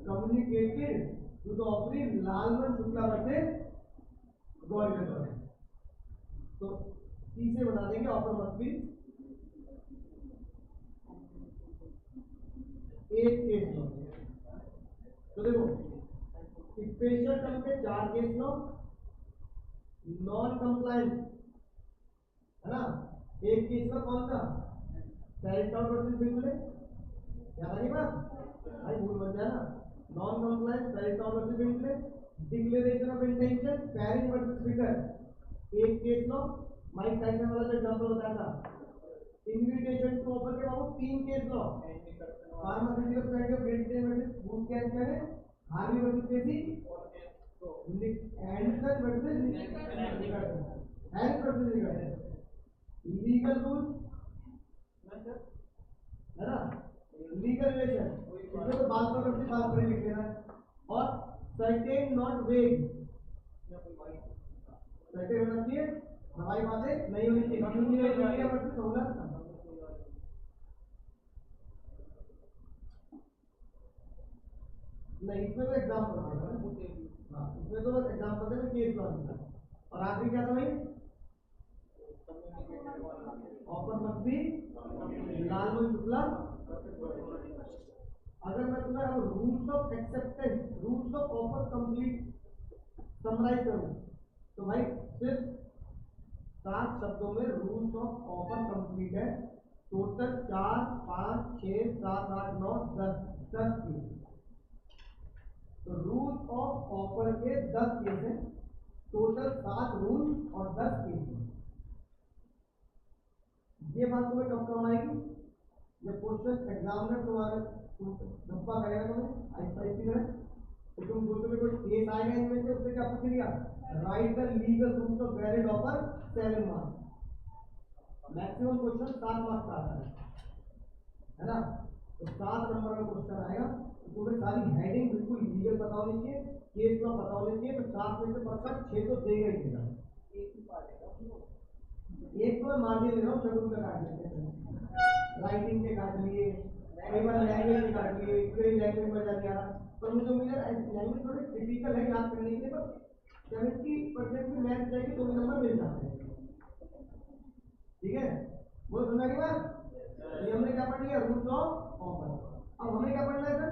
communicated to the offeree Lalman Shukla versus Gauri. तो सी से बना देंगे ऑफर मस्ट बी एक केस लो। तो देखो स्पेशल टर्म के 4 केस लो, नॉन कंप्लायंट, है ना? एक केस लो कौन सा? पेरिस वर्सेस बिंगले, याद आ गई बात? भाई भूल बन जाए ना। Non compliant Paris versus Bingley, declaration of intention Paris versus speaker, एक केस लो। माइक टाइसन वाला जो एग्जांपल बताया था, इनविटेशन टू ऑफर के बाबू 3 case low. Pharmaceutical society of great Britain versus booth can क्या है? हार्वी वर्सेस केसी, एंडरसन वर्सेस हैरिस वर्सेस निकल। Legal rule, है ना? लीगल रिलेशन, इसमें तो बात पर अपनी बात पर लिख देना है। और सर्टेन नॉट वेग, सर्टेन होना चाहिए, हवाई बातें नहीं होनी चाहिए। इंडिया वर्सेस सहूलत, नहीं इसमें तो एग्जाम्पल है। हाँ इसमें तो बस एग्जाम्पल है, केस लॉ। और आखिरी क्या था भाई? Offer must be Lalman Shukla. अगर मैं तुम्हें अब rules of acceptance, rules of offer complete summarise करूं, तो भाई सिर्फ 7 शब्दों में रूल्स ऑफ ऑफर कंप्लीट है। टोटल 4 5 6 7 8 9 10 की। तो रूल्स ऑफ ऑफर के 10 केस हैं, टोटल 7 रूल और 10 केस। ये बात तुम्हें कब काम आएगी? जब क्वेश्चन एग्जामिनर तुम्हारे धप्पा करेगा तुम्हें आइस की तरह, तो तुम सोचोगे कोई केस आएगा इनमें से, उससे क्या पूछ लिया? Right the legal rules of valid offer 7 marks. Maximum question 7 marks का आता है ना। तो 7 नंबर का क्वेश्चन आएगा, तो तुम्हें सारी हेडिंग बिल्कुल लीगल पता होनी चाहिए, केस लॉ पता होनी चाहिए। तो 7 में से पक्का 6 तो देगा ही देगा। एक तो मैं मार्जिन ले रहा हूँ, शगुन का काट लेते हैं, राइटिंग के काट लिए, कई बार लैंग्वेज के काट लिए, कई लैंग्वेज में जाने आ रहा। पर मुझे उम्मीद है लैंग्वेज थोड़ी टिपिकल है याद करने के लिए, पर 70% की मैथ जाएगी तो भी नंबर मिल जाते हैं। ठीक है, वो समझा की बात। ये हमने क्या पढ़ लिया, रूल्स ऑफ ऑफर। अब हमें क्या पढ़ना है सर,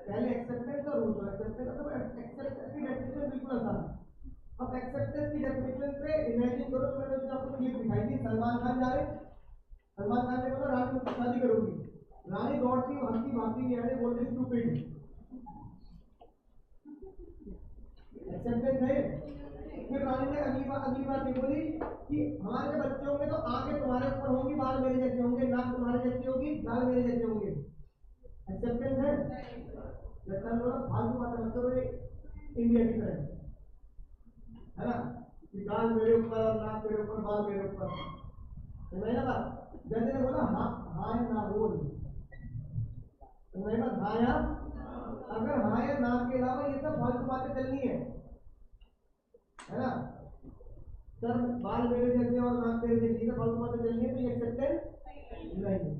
पहले एक्सेप्टेंस और रूल्स ऑफ एक्सेप्टेंस। तो एक्सेप्टेंस की डेफिनेशन बिल्कुल आसान है। अब एक्सेप्टेंस की डेफिनेशन पे इमेजिन करो, तो मैंने उसमें आपको क्लिप दिखाई थी, सलमान खान जा रहे, सलमान खान ने बोला रानी मुझसे शादी करोगी, रानी दौड़ती हंसती भागती नहीं आ रही, बोल रही स्टूपिड। एक्सेप्टेंस है। फिर रानी ने अगली बात ये बोली कि हमारे जो बच्चे होंगे तो आंखें तुम्हारे ऊपर होंगी, बाल मेरे जैसे होंगे, नाक तुम्हारे जैसी होगी, गाल मेरे जैसे होंगे। एक्सेप्टेंस है। जैसा हम लोग फालतू बातें मत करो, इंडिया की तरह है ना, कि गाल मेरे ऊपर और नाक मेरे ऊपर, बाल मेरे ऊपर, समझ ना बात। जैसे ने बोला हाँ या ना बोल, समझ बात, हाँ या, अगर हाँ या ना के अलावा ये सब फालतू बातें चलनी है ना, सर बाल मेरे जैसे और नाक मेरे जैसे, ये सब फालतू बातें चलनी है, तो ये एक्सेप्टेंस नहीं।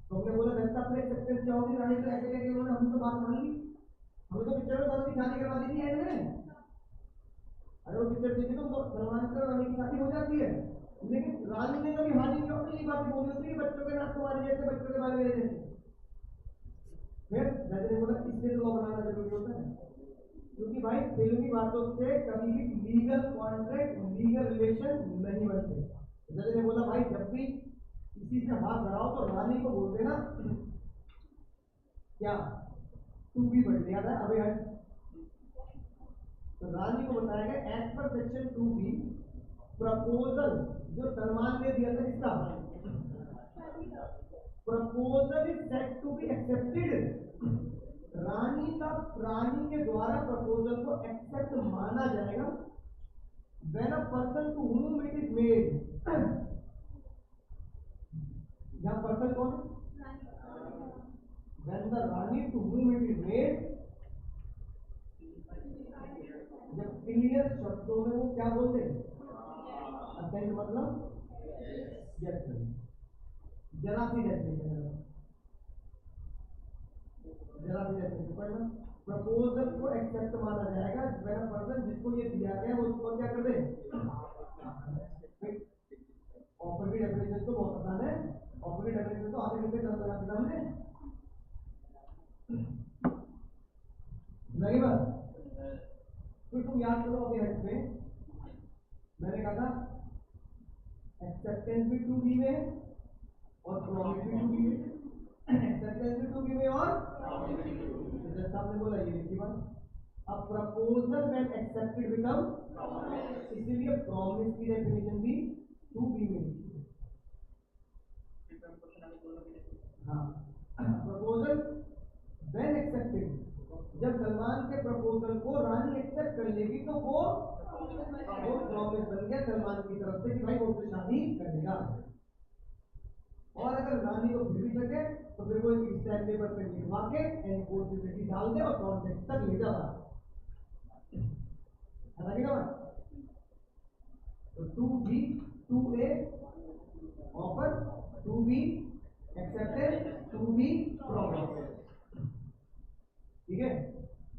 तो हमने बोला जनता अपने एक्सेप्टेंस क्या होगी, रानी तो ऐसे कहकर उन्होंने हम तो बात मान ली, हमें तो पिक्चर में दोनों की शादी करवा दी थी एंड में। अरे वो पिक्चर देखी तो सलमान खान और रानी की शादी हो जाती है, लेकिन रानी ने कभी हाजिर किया होता, ये बात बोली होती कि बच्चों के नाक तुम्हारे जैसे, बच्चों के बाल मेरे जैसे। फिर जज ने बोला इसलिए तो लॉ बनाना जरूरी होता है, क्योंकि भाई फिल्मी बातों से कभी भी लीगल कॉन्ट्रैक्ट, लीगल रिलेशन नहीं बनते। जज ने बोला भाई जब भी किसी से हाथ बढ़ाओ तो रानी को बोल देना क्या, तू भी बढ़ लिया था अबे हट। तो रानी को बताया गया as per section 2B proposal जो सलमान ने दिया था, किसका proposal is set to be accepted. Rani के द्वारा प्रपोजल को एक्सेप्ट माना जाएगा when a person to whom it is made. यहां पर्सन कौन है, when the Rani to whom it is made, जब क्लियर शब्दों में वो क्या बोलते हैं, असेंट मतलब यस। जरा सी डेफिनेशन पढ़ना, प्रपोजल को एक्सेप्ट माना जाएगा व्हेन अ पर्सन जिसको ये दिया गया वो उसको क्या कर दे। ऑफर की डेफिनेशन तो बहुत आसान है, ऑफर की डेफिनेशन तो आधे घंटे चल लगा दिया हमने, नहीं बात। फिर तुम याद करो अपने हेड पे, मैंने कहा था एक्सेप्टेंस भी 2B में है और प्रॉमिस भी 2B में, एक्सेप्टेंस भी 2B में और जैसे आपने बोला ये लिखी बात। अब प्रपोजल व्हेन एक्सेप्टेड बिकम, इसीलिए प्रॉमिस की डेफिनेशन भी 2B में लिखी है। हाँ, प्रपोजल व्हेन एक्सेप्टेड, जब सलमान के प्रपोजल को रानी एक्सेप्ट कर लेगी तो वो प्रॉमिस बन गया सलमान की तरफ से कि भाई वो उससे शादी करेगा। और अगर रानी को फिर भी सके तो फिर वो एक स्टैम्प पेपर पे लिखवा के एनफोर्सिबिलिटी डाल दे और कॉन्टेक्ट तक ले जा बात, ना बात। तो 2B 2A offer, 2B accepted, 2B promise, ठीक है।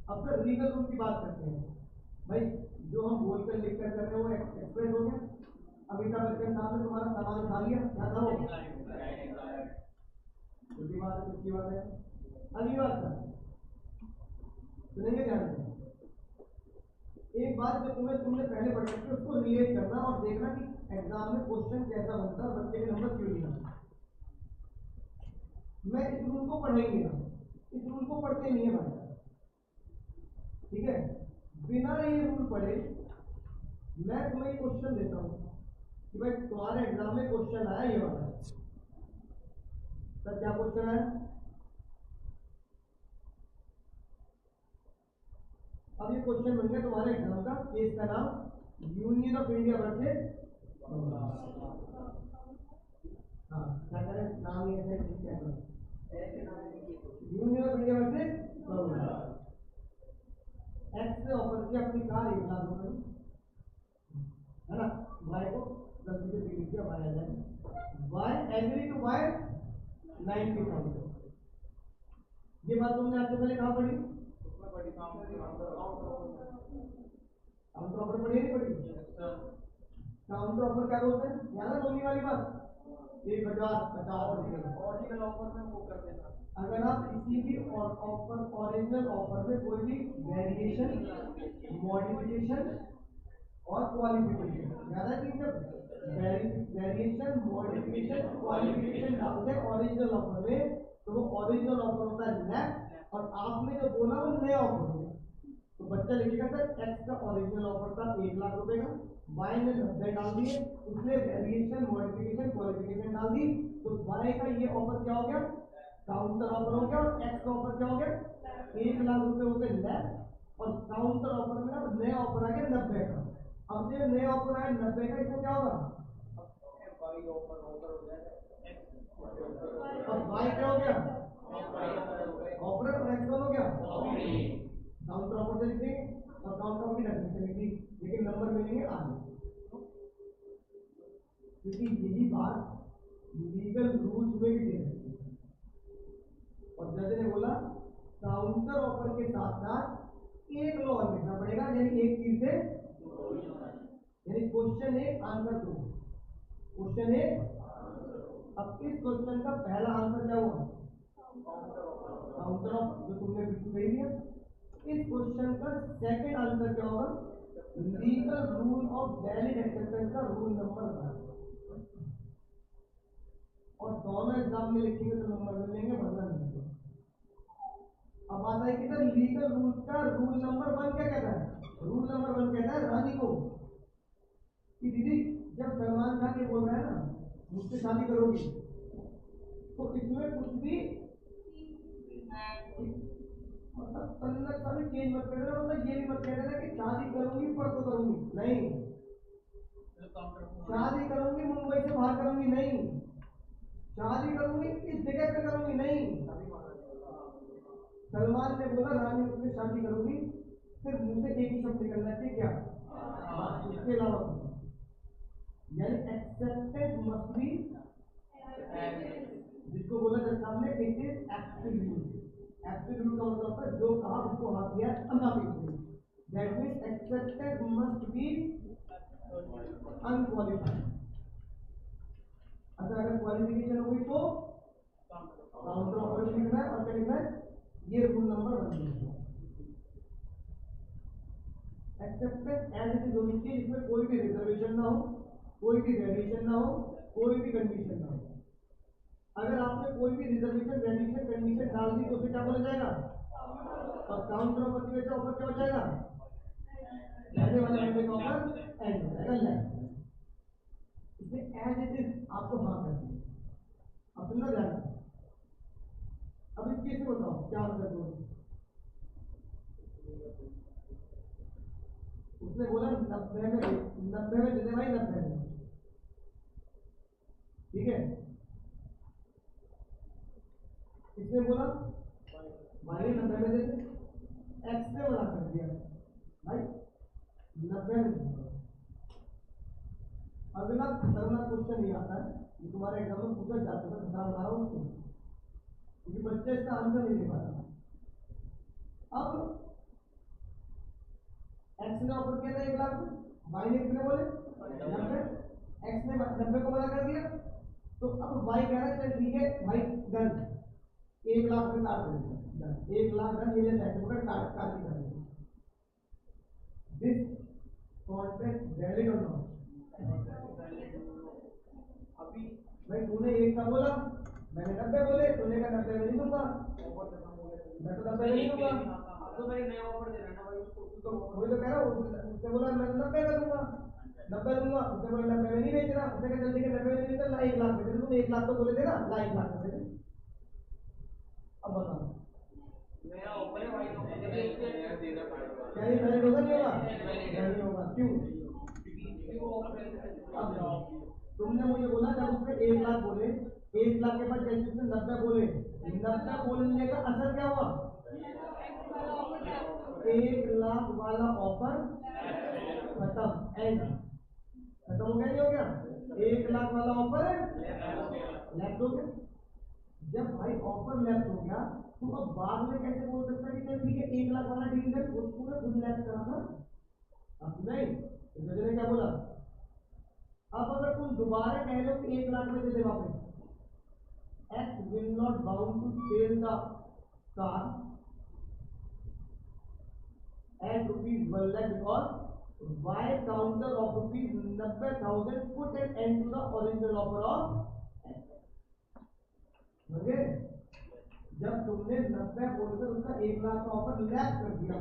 अब सर लीगल रूल की बात करते हैं। भाई जो हम बोलकर लिखकर कर रहे हैं वो एक्सप्रेस हो गया। अमिताभ बच्चन साहब ने तुम्हारा सामान उठा लिया, क्या था वो, छोटी बात है, छोटी बात है। अगली बात सर सुनेंगे ध्यान से, एक बात जो तुमने पहले पढ़ रखी है उसको रिलेट करना और देखना कि एग्जाम में क्वेश्चन कैसा बनता है और बच्चे के नंबर क्यों नहीं आते। मैं इस रूल को पढ़ेंगे ना, इस रूल को पढ़ते नहीं है भाई, ठीक है। बिना ये रूल पढ़े मैं तुम्हें क्वेश्चन देता हूं कि भाई तुम्हारे एग्जाम में क्वेश्चन आया ये वाला, सर क्या क्वेश्चन आया। अब ये क्वेश्चन बन गया तुम्हारे एग्जाम का, केस का नाम यूनियन ऑफ इंडिया वर्सेस हाँ क्या करें, नाम ही ऐसे क्या करें, union of India versus x ने ऑफर किया अपनी कार 1,00,000 रुपए है ना, वाई को गलती से लिख दिया, वाई आ जाए, वाई एग्री टू बाय 90,000। ये बात तुमने आज से पहले कहाँ पढ़ी, काउंटर ऑफर पढ़ी नहीं पढ़ी, काउंटर ऑफर क्या बोलते हैं, याद है मम्मी वाली बात, 1,050 ऑरिजिनल ऑफर में वो कर देना। अगर आप किसी भी ऑफर ओरिजिनल ऑफर में कोई भी वेरिएशन, मॉडिफिकेशन और क्वालिफिकेशन, याद है कि जब वेरिएशन, मॉडिफिकेशन, क्वालिफिकेशन डालते हैं ओरिजिनल ऑफर में, तो वो ओरिजिनल ऑफर होता है लेफ्ट, और आपने जो बोला वो नया ऑफर होगा। तो बच्चा लिखेगा सर एक्स का ओरिजिनल ऑफर था 1,00,000 रुपए का, वाई ने 90 डाल दिए, उसने वेरिएशन, मॉडिफिकेशन, क्वालिफिकेशन डाल दी, तो वाई का ये ऑफर क्या हो गया, काउंटर ऑफर हो गया, और एक्स का ऑफर क्या हो गया, 1,00,000 रुपए हो गए लेफ्ट, और काउंटर ऑफर में अब नया ऑफर आ गया 90 का। अब जो नया ऑफर आया 90 का, इसको क्या होगा, अब वाई क्या हो गया, ऑफर और एक्स हो गया काउंटर ऑफर से लिख देंगे, और काउंटर ऑफर की डेफिनेशन लिख दी, लेकिन नंबर मिलेंगे आगे, क्योंकि यही बात लीगल रूल्स में भी दे रही है। और जज ने बोला काउंटर ऑफर के साथ साथ एक लॉ और लिखना पड़ेगा, यानी एक चीज से, यानी क्वेश्चन एक आंसर दो, क्वेश्चन एक। अब इस क्वेश्चन का पहला आंसर क्या हुआ, काउंटर ऑफर, जो तुमने बिल्कुल सही दिया। इस क्वेश्चन का सेकंड आंसर क्या होगा, legal rule of valid acceptance का रूल नंबर 1, और दोनों एग्जाम में लिखेंगे तो नंबर मिलेंगे, वरना नहीं मिलेंगे। अब बात है कि सर लीगल रूल का रूल नंबर 1 क्या कहता है, रूल नंबर 1 कहता है रानी को कि दीदी जब सलमान खान ये बोल रहा है ना मुझसे शादी करोगी, तो इसमें कुछ भी मतलब तन्नत का भी चेंज मत कर देना, मतलब ये भी मत कह देना कि शादी करूंगी पर तो करूंगी नहीं, शादी करूंगी मुंबई से बाहर करूंगी नहीं, शादी करूंगी इस जगह पे करूंगी नहीं। सलमान ने बोला रानी मुझसे शादी करूंगी, सिर्फ मुझसे एक ही शब्द निकलना चाहिए क्या, उसके अलावा यानी एक्सेप्टेड मस्ट बी, जिसको बोला जब सामने इट इज एब्सोल्यूट। एब्सोल्यूट का मतलब होता है जो कहा उसको हाँ किया, unconditional, that means accepted must be unqualified. अच्छा अगर क्वालिफिकेशन हो गई तो काउंटर ऑफर लिखना है, और क्या लिखना है, ये रूल नंबर 1 लिखना है। एक्सेप्टेड एज इट इज होनी चाहिए, जिसमें कोई भी रिजर्वेशन ना हो, कोई भी वेरिएशन ना हो, कोई भी कंडीशन ना हो। अगर आपने कोई भी रिजर्वेशन, वेरिएशन, कंडीशन डाल दी तो उसे क्या बोला जाएगा, और काउंटर ऑफर की वजह से ऑफर क्या हो जाएगा, पहले वाले बंदे का ऑफर एंड हो जाएगा लेफ्ट। इसमें एज इट इज आपको हाँ कर दिया, अब सुनना ध्यान से। अब इस केस में बताओ क्या आंसर दो, उसने बोला 90 में दे दे भाई, 90 में, ठीक है, इसने बोला भाई 90 में दे दे, एक्स ने मना कर दिया भाई 90 में दे। अगला खतरनाक क्वेश्चन ये आता है, ये तुम्हारे एग्जाम में पूछा जा सकता है, खतरा ला रहा हूँ उसको, क्योंकि बच्चे इसका आंसर नहीं दे पाता। अब एक्स ने ऑफर किया था 1,00,000 में, वाई ने कितने बोले 90, एक्स ने 90 को मना कर दिया, तो अब वाई कह रहा है चल ठीक है भाई डन, 1,00,000 में काट देंगे, 1,00,000 डन, ये ले पैसे पकड़ काट काट के कर देंगे। दिस कॉन्ट्रैक्ट वैलिड और नॉट, अभी भाई तूने 1 का बोला, मैंने 90 बोले, तूने कहा 90 में नहीं दूंगा, मैं तो 90 में नहीं दूंगा, तो भाई नया ऑफर दे रहा है ना भाई उसको, तो वही तो कह रहा हूँ, उसने बोला मैं 90 का दूंगा, 90 दूंगा, उसने बोला 90 में नहीं बेच रहा, उसने कहा जल्दी के 90 में नहीं, ला 1,00,000 में दे दे, तुम 1,00,000 तो बोले थे ना, ला 1,00,000 में दे दे। अब बताओ नया ऑफर है भाई, नया देना पड़ेगा, क्या ये वैलिड होगा नहीं होगा, नहीं होगा, क्यों, अब तुमने मुझे बोला जब उसमें 1 लाख बोले, 1 लाख के बाद जैसे उसने 90 बोले, 90 बोलने का असर क्या हुआ? 1 लाख वाला ऑफर खत्म, एंड खत्म हो गया, नहीं हो गया? 1 लाख वाला ऑफर लैप्स हो गया। जब भाई ऑफर लैप्स हो गया तो अब बाद में कैसे बोल सकता है कि चल ठीक है 1 लाख वाला डील कर, उसने खुद लैप्स करा था? अब नहीं, जज ने क्या बोला? अब अगर तुम दोबारा कह रहे हो कि 1 लाख में दे दे वापस, X will not bound to sell the car at rupees 1 lakh because Y counter of rupees 90,000 put an end to the original offer of X. समझे? जब तुमने 90 बोलकर उसका 1 लाख का ऑफर लैप कर दिया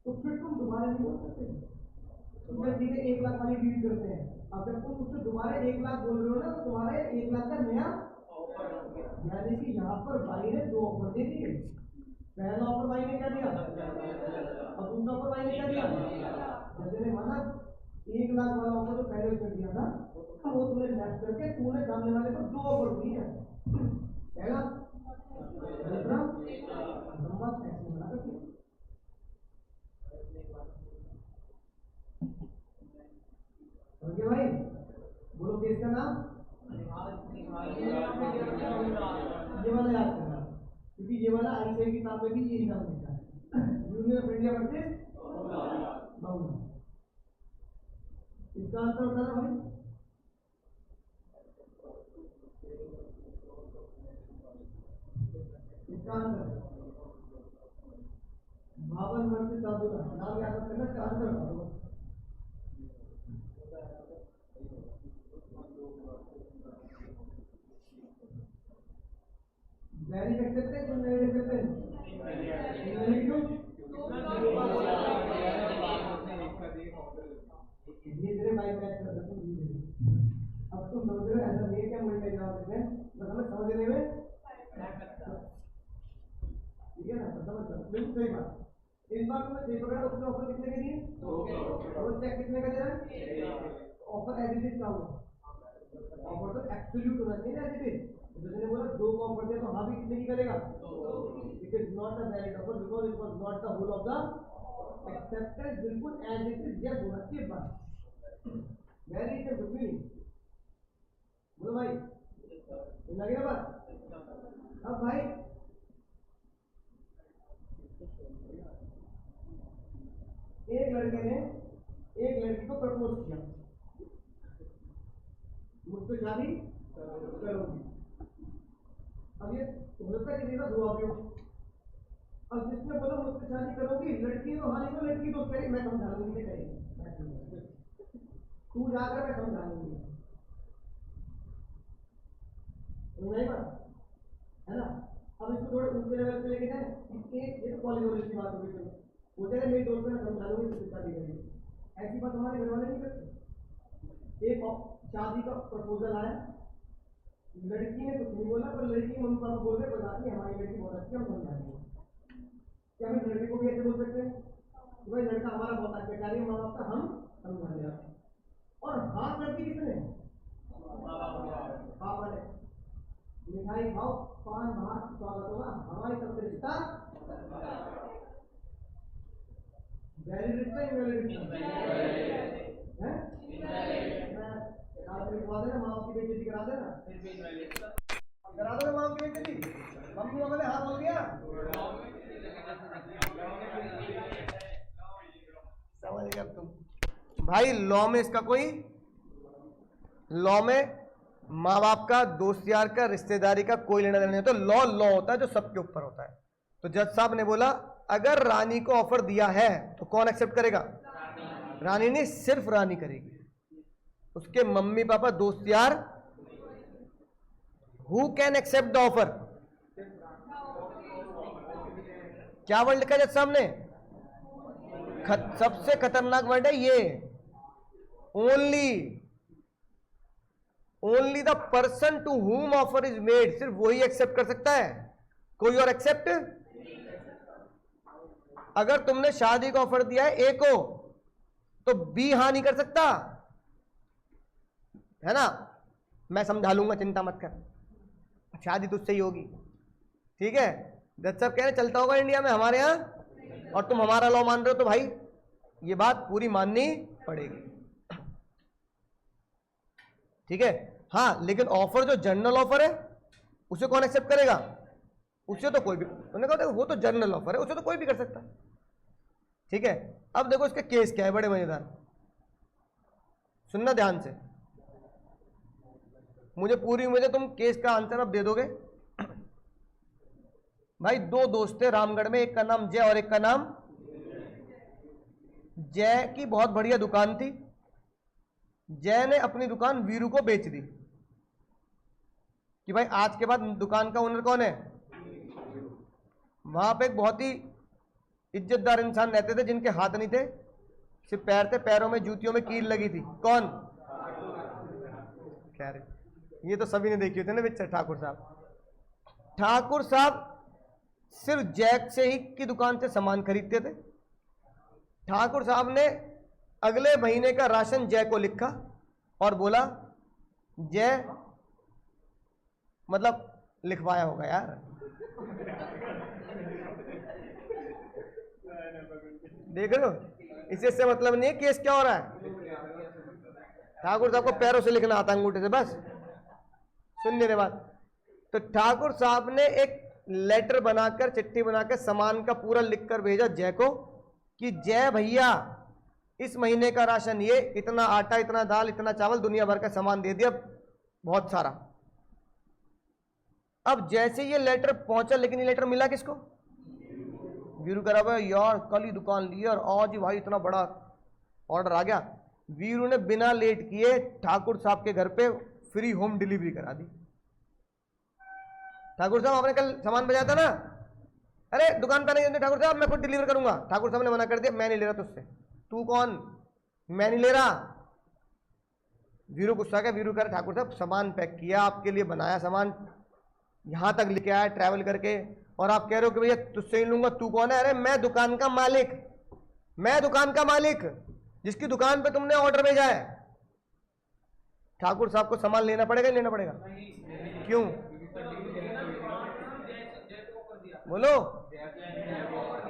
तो फिर तुम दोबारा नहीं बोल सकते। तो ठीक है 1 लाख वाली डील करते हैं, अब जब तुम उससे दोबारा 1 लाख बोल रहे हो ना तो तुम्हारे 1 लाख का नया ऑफर, यानी कि यहाँ पर भाई ने 2 ऑफर दे दिए। पहला ऑफर भाई ने क्या दिया और दूसरा ऑफर भाई ने क्या दिया? जैसे ने माना 1 लाख वाला ऑफर जो पहले कर दिया था वो तुमने लैप्स करके तूने सामने वाले को 2 ऑफर दिए हैं, पहला दूसरा लंबा टैक्स बना करके। ओके भाई, बोलो केस का नाम, ये वाला याद करना क्योंकि ये वाला आईसीआई किताब में भी यही नाम लिखा है, union of India versus bound. इसका आंसर होता है भाई इसका आंसर भावन वर्सेस साधुला, नाम याद करना, इसका आंसर बता दो। वेरी एक्सेप्ट है, तुम नहीं एक्सेप्ट है, क्यों? धीरे भाई मैच कर सकते हैं। अब तुम समझ रहे हो ऐसा नहीं क्या मल्टी जवाब देते हैं, मतलब समझने में ठीक है ना, समझ बिल्कुल सही बात। इस बार तुमने सही पकड़ा, उसने ऑफर कितने के दिए? और चेक कितने का दे रहा है? ऑफर एज इट इज का हुआ, ऑफर तो एब्सोल्यूट होना चाहिए ना, एज इट इज। जिसने बोला 2 का ऑफर दिया तो हाँ भी कितने की करेगा? It is not a valid offer because it was not the whole of the acceptance, बिल्कुल एज इट इज यस होना चाहिए बस। वेरी इट कुछ भी नहीं। बोलो भाई लगे ना बात? अब भाई एक लड़के ने एक लड़की को प्रपोज किया, मुझसे शादी करोगी। अब ये हो सकता है किसी का हुआ भी हो। अब जिसने बोला मुझसे शादी करोगी, लड़की तो हाँ नहीं, लड़की तो कहे मैं समझा लूंगी, करेगी तू जाकर मैं समझा लूंगी, नहीं बात है ना। अब इसको थोड़ा ऊंचे लेवल पे लेके जाए, ये तो पॉलिमोरस की बात होगी, वो कह रहे मेरी दोस्त मैं समझा लूंगी तुझसे शादी करेगी, ऐसी बात हमारे घर वाले नहीं करते। एक शादी का प्रपोजल आया, लड़की ने कुछ नहीं बोला, पर लड़की के मम्मी पापा बोल रहे कोई बात नहीं हमारी लड़की बहुत अच्छी है, हम समझा देंगे। क्या हम लड़के को भी ऐसे बोल सकते हैं कि भाई लड़का हमारा बहुत आज्ञाकारी है, माँ बाप का हम समझा देगा? और हाँ कर दी किसने? पापा ने। मिठाई खाओ, पान भात स्वागत होगा, हमारी तरफ से रिश्ता वैलिड रिश्ता ही वैलिड रिश्ता है। करा देना, माँ बाप की बेइज्जती करा देना, करा दो ना माँ बाप की बेइज्जती। मम्मी पापा ने हाँ बोल दिया, समझ गए तुम भाई। लॉ में इसका कोई, लॉ में माँ बाप का, दोस्त यार का, रिश्तेदारी का कोई लेना देना नहीं होता। लॉ लॉ होता है जो सबके ऊपर होता है। तो जज साहब ने बोला अगर रानी को ऑफर दिया है तो कौन एक्सेप्ट करेगा? रानी नहीं, सिर्फ रानी करेगी, उसके मम्मी पापा, दोस्त यार। Who can accept the offer? क्या वर्ड लिखा है जज साहब ने? सबसे खतरनाक वर्ड है ये, only the person to whom offer is made, सिर्फ वही एक्सेप्ट कर सकता है, कोई और एक्सेप्ट। अगर तुमने शादी का ऑफर दिया है ए को तो बी हां नहीं कर सकता, है ना, मैं समझा लूंगा, चिंता मत कर, शादी तुझसे ही होगी, ठीक है। जज साहब कह रहे चलता होगा इंडिया में हमारे यहाँ, और तुम हमारा लॉ मान रहे हो, तो भाई ये बात पूरी माननी पड़ेगी, ठीक है। हाँ, लेकिन ऑफर जो जनरल ऑफर है उसे कौन एक्सेप्ट करेगा? उसे तो कोई भी, उन्होंने कहा वो तो जनरल ऑफर है, उसे तो कोई भी कर सकता है, ठीक है। अब देखो इसका केस क्या है, बड़े मजेदार, सुनना ध्यान से, मुझे पूरी उम्मीद है तुम केस का आंसर अब दे दोगे। भाई दो दोस्त थे रामगढ़ में, एक का नाम जय और एक का नाम, जय की बहुत बढ़िया दुकान थी, जय ने अपनी दुकान वीरू को बेच दी कि भाई आज के बाद दुकान का ओनर कौन है। वहां पे एक बहुत ही इज्जतदार इंसान रहते थे जिनके हाथ नहीं थे, सिर्फ पैर थे, पैरों में जूतियों में कील लगी थी, कौन? खैर ये तो सभी ने देखी होती है ना पिक्चर, ठाकुर साहब। ठाकुर साहब सिर्फ जैक से ही की दुकान से सामान खरीदते थे। ठाकुर साहब ने अगले महीने का राशन जय को लिखा और बोला, जय, मतलब लिखवाया होगा यार, देख रहे हो, इससे मतलब नहीं है केस क्या हो रहा है। ठाकुर साहब को पैरों से लिखना आता, अंगूठे से, बस सुन मेरे बात। तो ठाकुर साहब ने एक लेटर बनाकर, चिट्ठी बनाकर सामान का पूरा लिखकर भेजा जय को कि जय भैया इस महीने का राशन ये, इतना आटा, इतना दाल, इतना चावल, दुनिया भर का सामान दे दिया, बहुत सारा। अब जैसे ये लेटर पहुंचा, लेकिन ये लेटर मिला किसको? वीरू कह रहा है यार कल ही दुकान ली और आज ही भाई इतना बड़ा ऑर्डर आ गया। वीरू ने बिना लेट किए ठाकुर साहब के घर पे फ्री होम डिलीवरी करा दी। ठाकुर साहब आपने कल सामान भेजा था ना, अरे दुकान पर नहीं, ठाकुर साहब मैं खुद डिलीवर करूंगा। ठाकुर साहब ने मना कर दिया, मैं नहीं ले रहा तुझसे। तू कौन? मैं नहीं ले रहा। वीरू गुस्सा गया, वीरू कह रहा ठाकुर साहब सामान पैक किया आपके लिए, बनाया सामान, यहां तक लेके आया ट्रैवल करके, और आप कह रहे हो कि भैया तुझसे ही लूंगा, तू कौन है? अरे मैं दुकान का मालिक, मैं दुकान का मालिक जिसकी दुकान पे तुमने ऑर्डर भेजा है। ठाकुर साहब को सामान लेना पड़ेगा, लेना पड़ेगा? क्यों बोलो?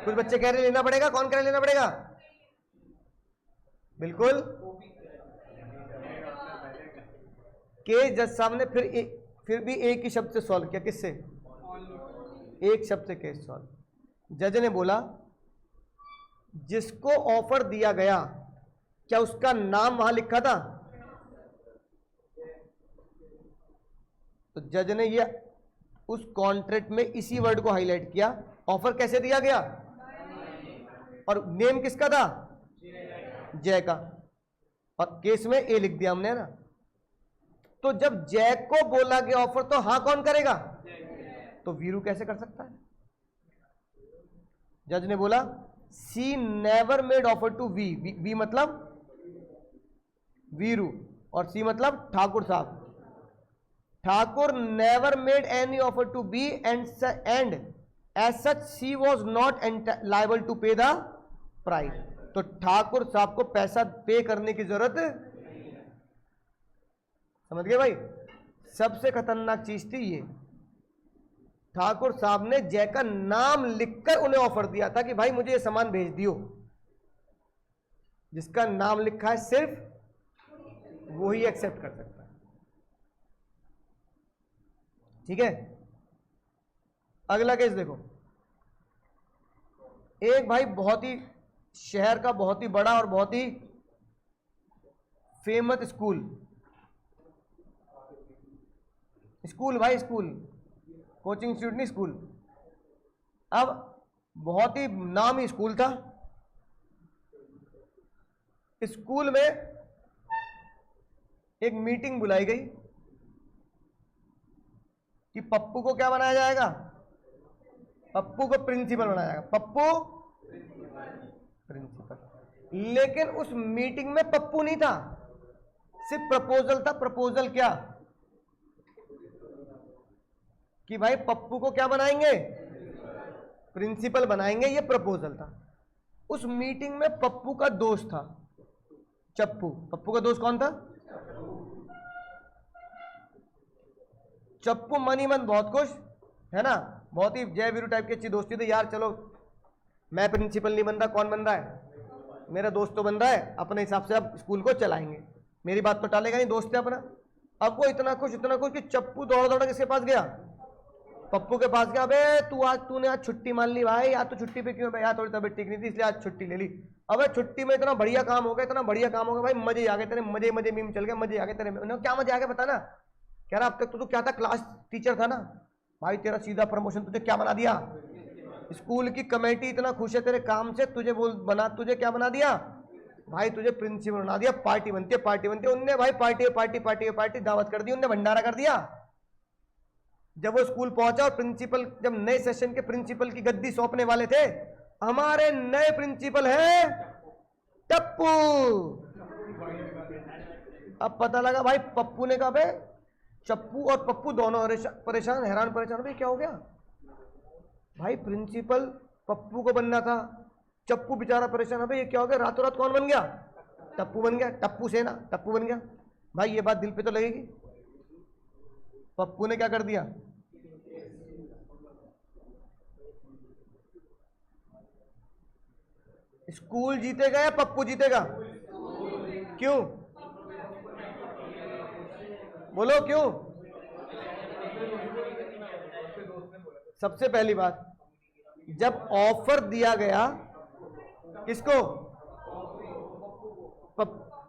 कुछ बच्चे कह रहे लेना पड़ेगा, कौन कह रहे लेना पड़ेगा? बिल्कुल। केस जज साहब ने फिर भी एक ही शब्द से सॉल्व किया। किससे? एक शब्द से केस सॉल्व। जज ने बोला जिसको ऑफर दिया गया क्या उसका नाम वहां लिखा था? तो जज ने ये उस कॉन्ट्रैक्ट में इसी वर्ड को हाईलाइट किया, ऑफर कैसे दिया गया, और नेम किसका था? जय का, और केस में ए लिख दिया हमने ना। तो जब जय को बोला गया ऑफर, तो हाँ कौन करेगा? तो वीरू कैसे कर सकता है? जज ने बोला C never made offer to V, V मतलब वीरू और सी मतलब Thakur Sahab. Thakur never made any offer to B and as such C was not liable to pay the price. तो ठाकुर साहब को पैसा पे करने की जरूरत, समझ गए भाई? सबसे खतरनाक चीज थी ये, ठाकुर साहब ने जय का नाम लिखकर उन्हें ऑफर दिया था कि भाई मुझे ये सामान भेज दियो। जिसका नाम लिखा है सिर्फ वो ही एक्सेप्ट कर सकता है, ठीक है। अगला केस देखो, एक भाई बहुत ही शहर का बहुत ही बड़ा और बहुत ही फेमस स्कूल भाई, स्कूल, कोचिंग इंस्टीट्यूट नहीं, स्कूल। अब बहुत ही नामी स्कूल था। स्कूल में एक मीटिंग बुलाई गई कि पप्पू को क्या बनाया जाएगा? पप्पू को प्रिंसिपल बनाया जाएगा, पप्पू प्रिंसिपल। लेकिन उस मीटिंग में पप्पू नहीं था, सिर्फ प्रपोजल था। प्रपोजल क्या? कि भाई पप्पू को क्या बनाएंगे? प्रिंसिपल बनाएंगे, ये प्रपोजल था। उस मीटिंग में पप्पू का दोस्त था चप्पू। पप्पू का दोस्त कौन था? चप्पू मनी मन बहुत खुश है ना, बहुत ही जय वीरू टाइप की अच्छी दोस्ती थी यार, चलो मैं प्रिंसिपल नहीं बन रहा, कौन बन रहा है, मेरा दोस्त तो बन रहा है, अपने हिसाब से अब स्कूल को चलाएंगे, मेरी बात तो टालेगा नहीं, दोस्त है अपना। अब वो इतना खुश कि चप्पू दौड़ दौड़ किसके पास गया, पप्पू के पास गया। अबे तूने आज छुट्टी मान ली भाई, आज तो छुट्टी पे क्यों है यार, थोड़ी तबीयत ठीक नहीं थी इसलिए आज छुट्टी ले ली। अबे छुट्टी में इतना बढ़िया काम हो गया, इतना बढ़िया काम हो गया भाई, मजे आ गए तेरे, मजे मजे मीम चल गए, मजे आ गए तेरे। क्या मजे आ गए बता ना। कह रहा अब तक तो तू क्या था, क्लास टीचर था ना भाई, तेरा सीधा प्रमोशन, तुझे क्या बना दिया, स्कूल की कमेटी इतना खुश है तेरे काम से, तुझे क्या बना दिया भाई, तुझे प्रिंसिपल बना दिया, पार्टी बनती है उनने भाई, पार्टी दावत कर दी उनने, भंडारा कर दिया। जब वो स्कूल पहुंचा और प्रिंसिपल, जब नए सेशन के प्रिंसिपल की गद्दी सौंपने वाले थे, हमारे नए प्रिंसिपल है टप्पू। अब पता लगा भाई, पप्पू ने कहा भाई, चप्पू और पप्पू दोनों परेशान, हैरान परेशान, भाई क्या हो गया भाई, प्रिंसिपल पप्पू को बनना था, चप्पू बेचारा परेशान है भाई, ये क्या हो गया, रातों रात कौन बन गया, टप्पू बन गया, टप्पू सेना, टप्पू बन गया। भाई ये बात दिल पे तो लगेगी। पप्पू ने क्या कर दिया, स्कूल जीतेगा या पप्पू जीतेगा, क्यों बोलो क्यों। सबसे पहली बात, जब ऑफर दिया गया किसको,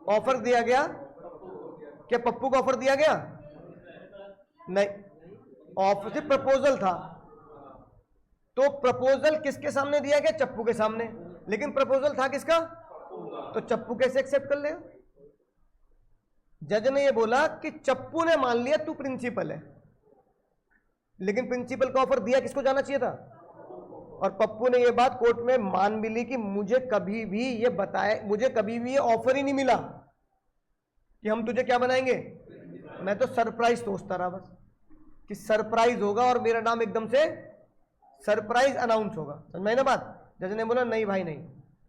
ऑफर दिया गया, क्या पप्पू को ऑफर दिया गया, नहीं, ऑफर सिर्फ प्रपोजल था, तो प्रपोजल किसके सामने दिया गया, चप्पू के सामने, लेकिन प्रपोजल था किसका, तो चप्पू कैसे एक्सेप्ट कर लेगा। जज ने ये बोला कि चप्पू ने मान लिया तू प्रिंसिपल है, लेकिन प्रिंसिपल का ऑफर दिया किसको जाना चाहिए था, और पप्पू ने ये बात कोर्ट में मान भी ली कि मुझे कभी भी ये ऑफर ही नहीं मिला कि हम तुझे क्या बनाएंगे, मैं तो सरप्राइज सोचता रहा बस कि सरप्राइज होगा और मेरा नाम एकदम से सरप्राइज अनाउंस होगा, समझ में ना बात। जज ने बोला नहीं भाई नहीं,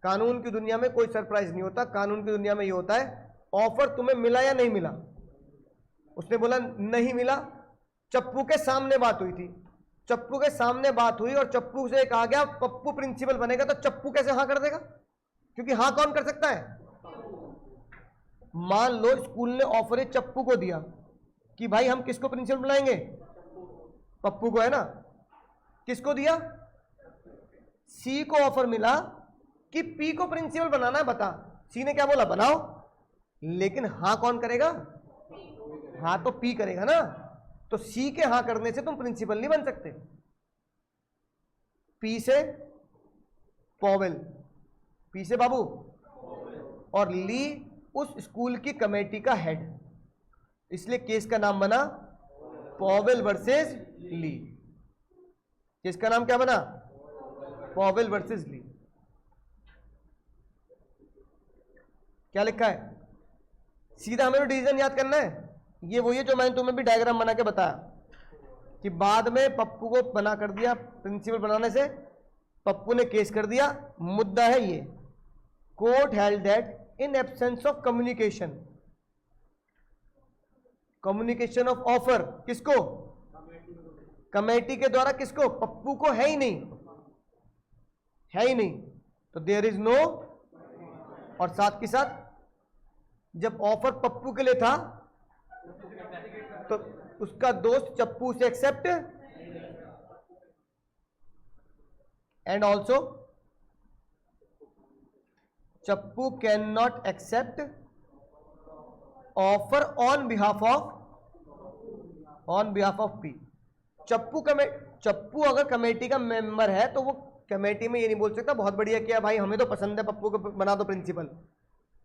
कानून की दुनिया में कोई सरप्राइज नहीं होता, कानून की दुनिया में ये होता है ऑफर तुम्हें मिला या नहीं मिला। उसने बोला नहीं मिला, चप्पू के सामने बात हुई थी, चप्पू के सामने बात हुई और चप्पू से कहा गया पप्पू प्रिंसिपल बनेगा, तो चप्पू कैसे हाँ कर देगा, क्योंकि हाँ कौन कर सकता है। मान लो स्कूल ने ऑफर चप्पू को दिया कि भाई हम किसको प्रिंसिपल बनाएंगे, पप्पू को, है ना, किसको दिया, सी को ऑफर मिला कि पी को प्रिंसिपल बनाना है, बता। सी ने क्या बोला, बनाओ, लेकिन हाँ कौन करेगा, हाँ तो पी करेगा ना, तो सी के हाँ करने से तुम प्रिंसिपल नहीं बन सकते। पी से पॉवेल, पी से बाबू, और ली उस स्कूल की कमेटी का हेड, इसलिए केस का नाम बना पॉवेल वर्सेस ली। केस का नाम क्या बना, पॉवेल वर्सेस ली। क्या लिखा है, सीधा हमें डिसीजन याद करना है, ये वही है जो मैंने तुम्हें भी डायग्राम बना के बताया कि बाद में पप्पू को बना कर दिया प्रिंसिपल बनाने से, पप्पू ने केस कर दिया। मुद्दा है ये, court held that in absence of communication of offer, किसको, कमेटी के द्वारा, किसको, पप्पू को, है ही नहीं, तो देयर इज नो, और साथ के साथ जब ऑफर पप्पू के लिए था तो उसका दोस्त चप्पू से accept, and also Chappu can not accept offer on behalf of P. Chappu अगर कमेटी का मेंबर है तो वो कमेटी में ये नहीं बोल सकता बहुत बढ़िया किया भाई, हमें तो पसंद है, पप्पू को बना दो प्रिंसिपल,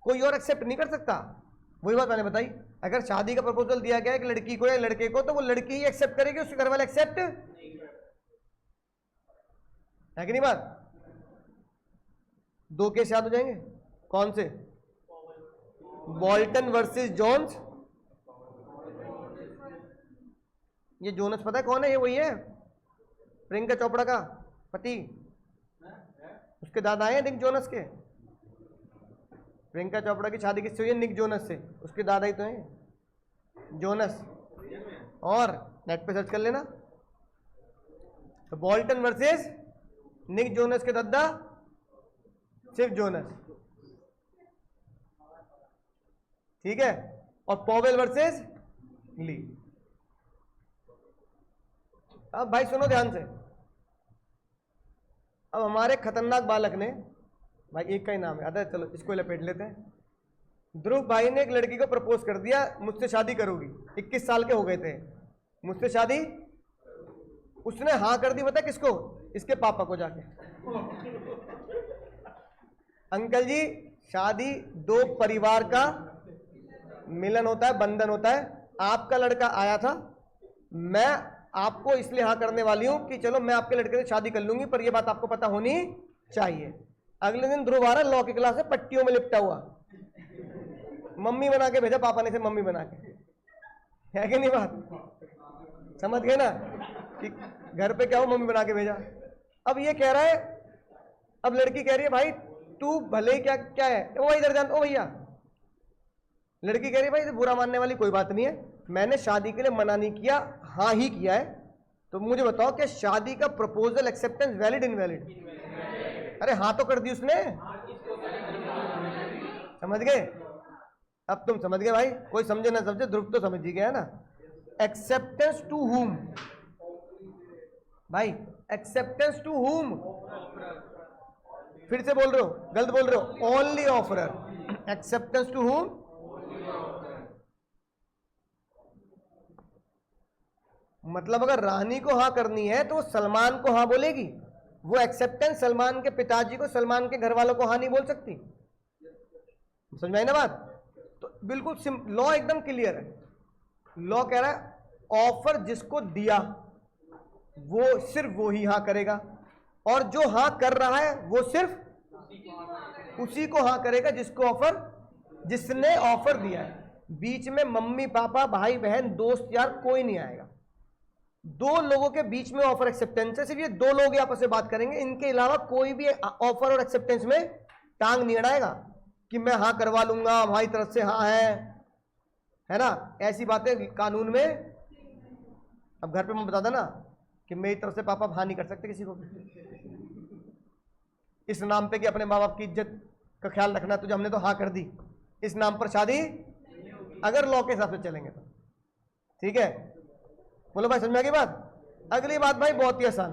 कोई और एक्सेप्ट नहीं कर सकता। वही बात मैंने बताई, अगर शादी का प्रपोजल दिया गया एक लड़की को या लड़के को, तो वो लड़की ही एक्सेप्ट करेगी, उसके घर वाले एक्सेप्ट है कि नहीं बात। दो केस याद हो जाएंगे, कौन से, बॉल्टन वर्सेस जोन्स। ये जोनस पता है कौन है, ये वही है प्रियंका चोपड़ा का पति, उसके दादा हैं निक जोनस के। प्रियंका चोपड़ा की शादी किससे हुई है, निक जोनस से, उसके दादा ही तो हैं जोनस। और नेट पे सर्च कर लेना। तो बोल्टन वर्सेस निक जोनस के दद्दा सिर्फ जोनस, ठीक है, और पॉवेल वर्सेस ली। अब भाई सुनो ध्यान से, अब हमारे खतरनाक बालक ने, भाई एक का ही नाम है आता है, चलो इसको लपेट लेते हैं। ध्रुव भाई ने एक लड़की को प्रपोज कर दिया, मुझसे शादी करोगी, 21 साल के हो गए थे, मुझसे शादी, उसने हाँ कर दी, पता किसको, इसके पापा को जाके। अंकल जी शादी दो परिवार का मिलन होता है, बंधन होता है। आपका लड़का आया था, मैं आपको इसलिए हाँ करने वाली हूं कि चलो मैं आपके लड़के से शादी कर लूंगी, पर यह बात आपको पता होनी चाहिए। अगले दिन ध्रुव आ रहा लॉ की क्लास से पट्टियों में लिपटा हुआ, मम्मी बना के भेजा पापा ने, से मम्मी बना के, है कि नहीं बात, समझ गए ना कि घर पे क्या हो, मम्मी बना के भेजा। अब ये कह रहा है, अब लड़की कह रही है भाई तू भले ही क्या क्या है, वो इधर जान, ओ भैया, लड़की कह रही है भाई बुरा मानने वाली कोई बात नहीं है, मैंने शादी के लिए मना नहीं किया, हाँ ही किया है, तो मुझे बताओ कि शादी का प्रपोजल एक्सेप्टेंस वैलिड इनवैलिड? अरे हाँ तो कर दी उसने, समझ गए? अब तुम समझ गए भाई, कोई समझे ना समझे, ध्रुव तो समझ ही गया ना। एक्सेप्टेंस टू हुम भाई, एक्सेप्टेंस टू हुम, फिर से बोल रहे हो, गलत बोल रहे हो, only offeror, acceptance to whom, मतलब अगर रानी को हाँ करनी है तो वो सलमान को हाँ बोलेगी, वो एक्सेप्टेंस सलमान के पिताजी को, सलमान के घर वालों को हाँ नहीं बोल सकती। समझ में आई ना बात? तो बिल्कुल लॉ एकदम क्लियर है। लॉ कह रहा है ऑफर जिसको दिया वो सिर्फ वो ही हाँ करेगा, और जो हाँ कर रहा है वो सिर्फ उसी को हाँ करेगा जिसको ऑफर, जिसने ऑफर दिया है। बीच में मम्मी पापा भाई बहन दोस्त यार कोई नहीं आएगा। दो लोगों के बीच में ऑफर एक्सेप्टेंस है, सिर्फ ये दो लोग आपस में बात करेंगे, इनके अलावा कोई भी ऑफर और एक्सेप्टेंस में टांग नहीं अड़ाएगा कि मैं हाँ करवा लूंगा, हमारी तरफ से हाँ है ना, ऐसी बातें कानून में। अब घर पे मैं बता देना कि मेरी तरफ से पापा हाँ नहीं कर सकते किसी को, इस नाम पे कि अपने माँ बाप की इज्जत का ख्याल रखना, तुझे हमने तो हाँ कर दी, इस नाम पर शादी अगर लॉ के हिसाब से चलेंगे तो ठीक है। बोलो भाई समझ में आ गई बात? अगली बात भाई बहुत ही आसान,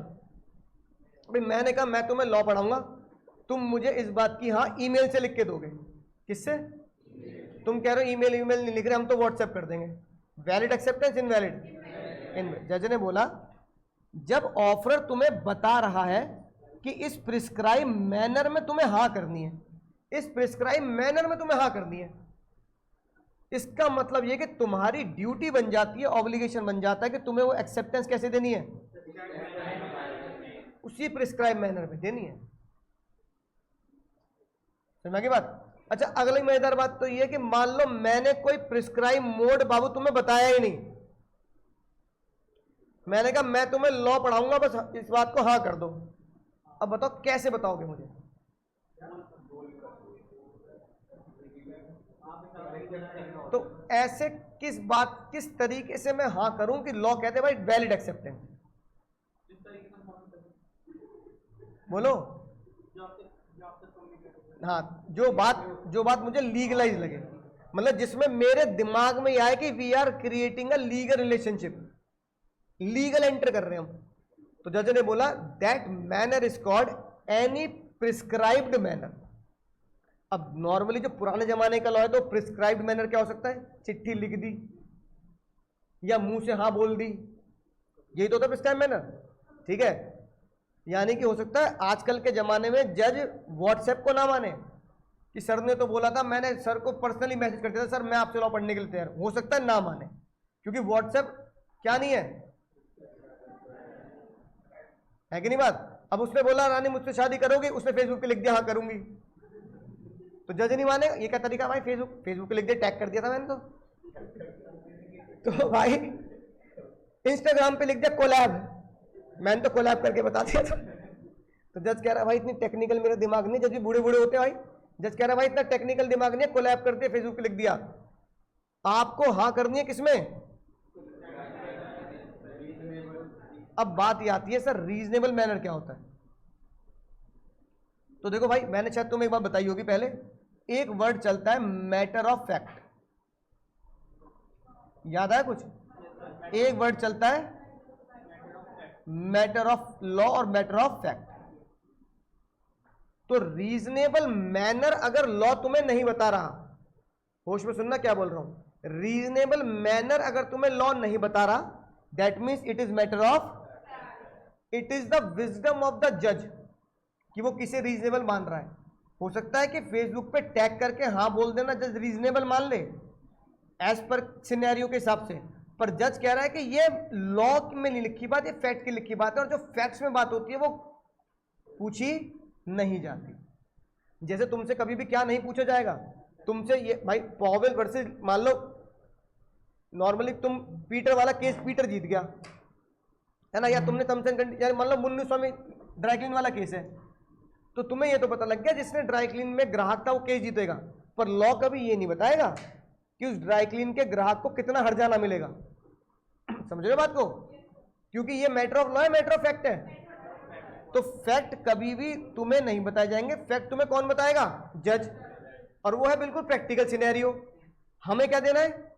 भाई मैंने कहा मैं तुम्हें लॉ पढ़ाऊंगा, तुम मुझे इस बात की हाँ ईमेल से लिख के दोगे। किससे? तुम कह रहे हो ईमेल नहीं लिख रहे, हम तो व्हाट्सएप कर देंगे। Valid acceptance invalid? इनवैलिड। जज ने बोला जब ऑफर तुम्हें बता रहा है कि इस प्रिस्क्राइब मैनर में तुम्हें हाँ करनी है, इस प्रिस्क्राइब मैनर में तुम्हें हाँ करनी है, इसका मतलब यह कि तुम्हारी ड्यूटी बन जाती है, ऑब्लिगेशन बन जाता है कि तुम्हें वो एक्सेप्टेंस कैसे देनी है, उसी प्रिस्क्राइब मैनर में देनी है। समझ की बात? अच्छा अगली मजेदार बात तो यह कि मान लो मैंने कोई प्रिस्क्राइब मोड बाबू तुम्हें बताया ही नहीं, मैंने कहा मैं तुम्हें लॉ पढ़ाऊंगा, बस इस बात को हाँ कर दो। अब बताओ कैसे बताओगे मुझे? तो ऐसे किस बात, किस तरीके से मैं हाँ करूं कि लॉ कहते भाई वैलिड एक्सेप्टेंस? बोलो। हाँ, जो बात मुझे लीगलाइज लगे, मतलब जिसमें मेरे दिमाग में यह आए कि we are creating a legal relationship, legal enter कर रहे हैं हम। तो जज ने बोला that manner is called any prescribed manner. अब नॉर्मली जो पुराने जमाने का लॉ है तो प्रिस्क्राइब्ड मैनर क्या हो सकता है? चिट्ठी लिख दी या मुंह से हाँ बोल दी, यही तो होता है प्रिस्क्राइब्ड मैनर, ठीक है। यानी कि हो सकता है आजकल के जमाने में जज व्हाट्सएप को ना माने कि सर ने तो बोला था, मैंने सर को पर्सनली मैसेज कर दिया था, सर मैं आपसे लॉ पढ़ने के लिए तैयार, हो सकता है ना माने, क्योंकि व्हाट्सएप क्या नहीं है कि नहीं बात। अब उसने बोला रानी मुझसे शादी करोगी, उसने फेसबुक पे लिख दिया हाँ करूंगी, तो जज नहीं माने। ये क्या तरीका भाई? फेसबुक पे लिख दिया, टैग कर दिया था मैंने तो भाई इंस्टाग्राम पे लिख दिया कोलैब, मैंने तो कोलैब करके बता दिया था। तो जज कह रहा भाई इतनी टेक्निकल मेरा दिमाग नहीं, जज भी बूढ़े बूढ़े होते हैं भाई। जज कह रहा भाई इतना टेक्निकल दिमाग नहीं है, कोलैब कर दिया, फेसबुक पे लिख दिया। आपको हाँ करनी है किसमें? अब बात ये आती है सर रीजनेबल मैनर क्या होता है। तो देखो भाई मैंने शायद तुम्हें एक बार बताई होगी पहले, एक वर्ड चलता है मैटर ऑफ फैक्ट, याद आया कुछ? एक वर्ड चलता है मैटर ऑफ लॉ और मैटर ऑफ फैक्ट। तो रीजनेबल मैनर अगर लॉ तुम्हें नहीं बता रहा, होश में सुनना क्या बोल रहा हूं, रीजनेबल मैनर अगर तुम्हें लॉ नहीं बता रहा, that means it is matter of, it is the wisdom of the जज कि वो किसे रीजनेबल मान रहा है। हो सकता है कि फेसबुक पे टैग करके हाँ बोल देना जज रीजनेबल मान ले एज पर सिनेरियो के हिसाब से, पर जज कह रहा है कि ये लॉ में नहीं लिखी बात, ये फैक्ट की लिखी बात है, और जो फैक्ट्स में बात होती है वो पूछी नहीं जाती। जैसे तुमसे कभी भी क्या नहीं पूछा जाएगा, तुमसे ये भाई पॉवेल वर्सेस, मान लो नॉर्मली तुम पीटर वाला केस पीटर जीत गया है ना, या तुमने टर्म्स एंड कंडीशन, मान लो मुन्नू स्वामी ड्राई वाला केस है, तो तुम्हें ये तो पता लग गया जिसने ड्राई क्लीन में ग्राहक था वो केस जीतेगा, पर लॉ कभी ये नहीं बताएगा कि उस ड्राई क्लीन के ग्राहक को कितना हर्जाना मिलेगा। समझ रहे बात को? क्योंकि ये मैटर ऑफ लॉ है, मैटर ऑफ फैक्ट है। तो फैक्ट कभी भी तुम्हें नहीं बताए जाएंगे, फैक्ट तुम्हें कौन बताएगा? जज। और वो है बिल्कुल प्रैक्टिकल सिनेरियो। हमें क्या देना है?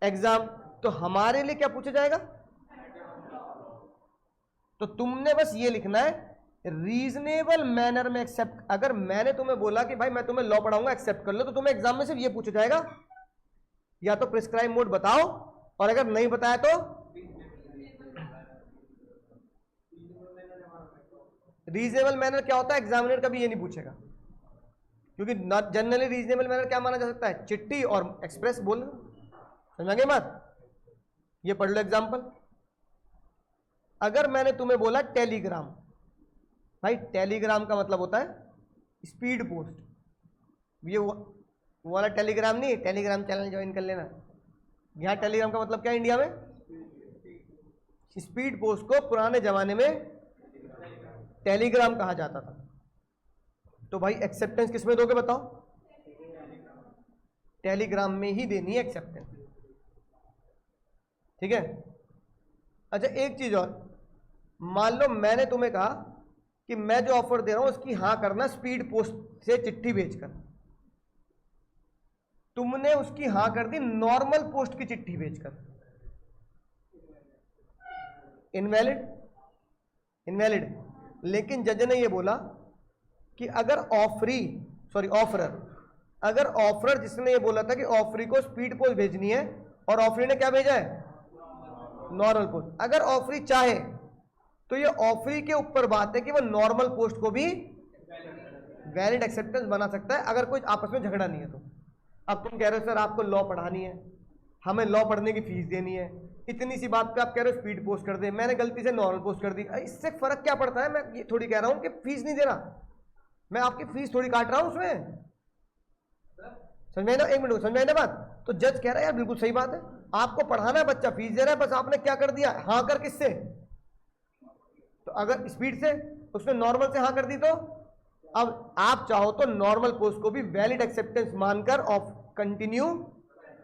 एग्जाम। तो हमारे लिए क्या पूछा जाएगा? तो तुमने बस ये लिखना है रीजनेबल मैनर में एक्सेप्ट। अगर मैंने तुम्हें बोला कि भाई मैं तुम्हें लॉ पढ़ाऊंगा एक्सेप्ट कर लो, तो तुम्हें एग्जाम में सिर्फ ये पूछा जाएगा या तो प्रिस्क्राइब मोड बताओ, और अगर नहीं बताया तो रीजनेबल मैनर क्या होता है एग्जामिनर कभी ये नहीं पूछेगा, क्योंकि जनरली रीजनेबल मैनर क्या माना जा सकता है? चिट्ठी और एक्सप्रेस बोल। समझ गए बात? ये पढ़ लो एग्जाम्पल। अगर मैंने तुम्हें बोला टेलीग्राम, भाई टेलीग्राम का मतलब होता है स्पीड पोस्ट। ये वो वाला टेलीग्राम नहीं, टेलीग्राम चैनल ज्वाइन कर लेना। यहां टेलीग्राम का मतलब क्या है इंडिया में? स्पीड पोस्ट को पुराने जमाने में टेलीग्राम कहा जाता था। तो भाई एक्सेप्टेंस किसमें दोगे बताओ? टेलीग्राम में ही देनी है एक्सेप्टेंस। ठीक है। अच्छा एक चीज और, मान लो मैंने तुम्हें कहा कि मैं जो ऑफर दे रहा हूं उसकी हां करना स्पीड पोस्ट से चिट्ठी भेजकर, तुमने उसकी हां कर दी नॉर्मल पोस्ट की चिट्ठी भेजकर, इनवैलिड? इनवैलिड। लेकिन जज ने यह बोला कि अगर ऑफरर, अगर ऑफरर जिसने ये बोला था कि ऑफरी को स्पीड पोस्ट भेजनी है और ऑफरी ने क्या भेजा है? नॉर्मल पोस्ट, अगर ऑफरी चाहे तो ये ऑफरी के ऊपर बात है कि वो नॉर्मल पोस्ट को भी वैलिड एक्सेप्टेंस बना सकता है अगर कोई आपस में झगड़ा नहीं है तो। अब तुम कह रहे हो सर आपको लॉ पढ़ानी है, हमें लॉ पढ़ने की फीस देनी है, इतनी सी बात पे आप कह रहे हो स्पीड पोस्ट कर दे, मैंने गलती से नॉर्मल पोस्ट कर दी, इससे फर्क क्या पड़ता है? मैं ये थोड़ी कह रहा हूं कि फीस नहीं दे रहा, मैं आपकी फीस थोड़ी काट रहा हूं उसमें। समझ में ना? एक मिनट समझ में ना बात? तो जज कह रहा है यार बिल्कुल सही बात है, आपको पढ़ाना है, बच्चा फीस दे रहा है, बस आपने क्या कर दिया? हाँ कर किससे? तो अगर स्पीड से, उसने नॉर्मल से हाँ कर दी, तो अब आप चाहो तो नॉर्मल पोस्ट को भी वैलिड एक्सेप्टेंस मानकर ऑफ कंटिन्यू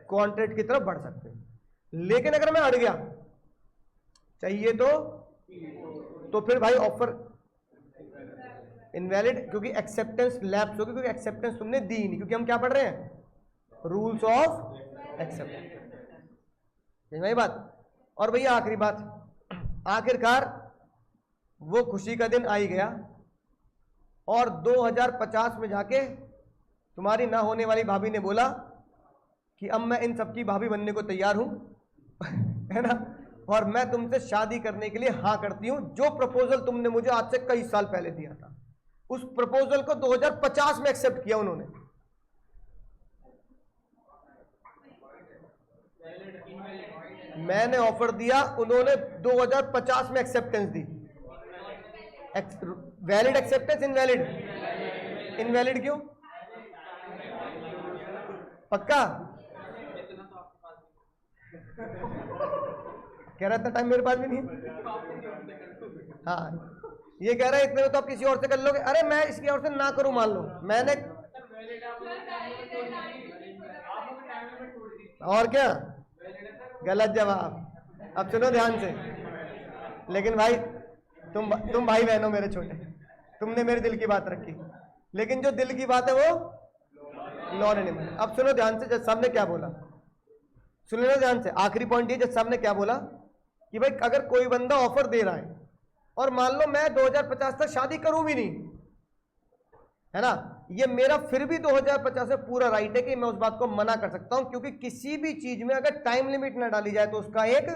कॉन्ट्रैक्ट की तरफ बढ़ सकते हैं। लेकिन अगर मैं अड़ गया चाहिए तो फिर भाई ऑफर इनवैलिड, क्योंकि एक्सेप्टेंस लैप्स होगी, क्योंकि एक्सेप्टेंस तुमने दी नहीं, क्योंकि हम क्या पढ़ रहे हैं? Rules of acceptance. यही बात। और भैया आखिरी बात, आखिरकार वो खुशी का दिन आ ही गया और 2050 में जाके तुम्हारी ना होने वाली भाभी ने बोला कि अब मैं इन सबकी भाभी बनने को तैयार हूं है ना, और मैं तुमसे शादी करने के लिए हाँ करती हूं। जो प्रपोजल तुमने मुझे आज से कई साल पहले दिया था, उस प्रपोजल को 2050 में एक्सेप्ट किया उन्होंने। मैंने ऑफर दिया, उन्होंने 2050 में एक्सेप्टेंस दी। Valid acceptance invalid? इनवैलिड क्यों? पक्का? कह रहा था टाइम मेरे पास भी नहीं। हाँ ये कह रहा है इतने में तो आप किसी और से कर लोगे। अरे मैं इसकी और से ना करूं, मान लो मैंने, और क्या? गलत जवाब। अब सुनो ध्यान से, लेकिन भाई तुम भाई बहन हो मेरे छोटे, तुमने मेरे दिल की बात रखी, लेकिन जो दिल की बात है वो नॉन एनिमल। अब सुनो ध्यान से, जज साहब ने क्या बोला, सुन लेना ध्यान से। आखिरी पॉइंट ये, जज साहब ने क्या बोला कि भाई अगर कोई बंदा ऑफर दे रहा है और मान लो मैं 2050 तक शादी करूं भी नहीं, है ना, ये मेरा फिर भी 2050 में पूरा राइट है कि मैं उस बात को मना कर सकता हूं, क्योंकि किसी भी चीज में अगर टाइम लिमिट ना डाली जाए तो उसका एक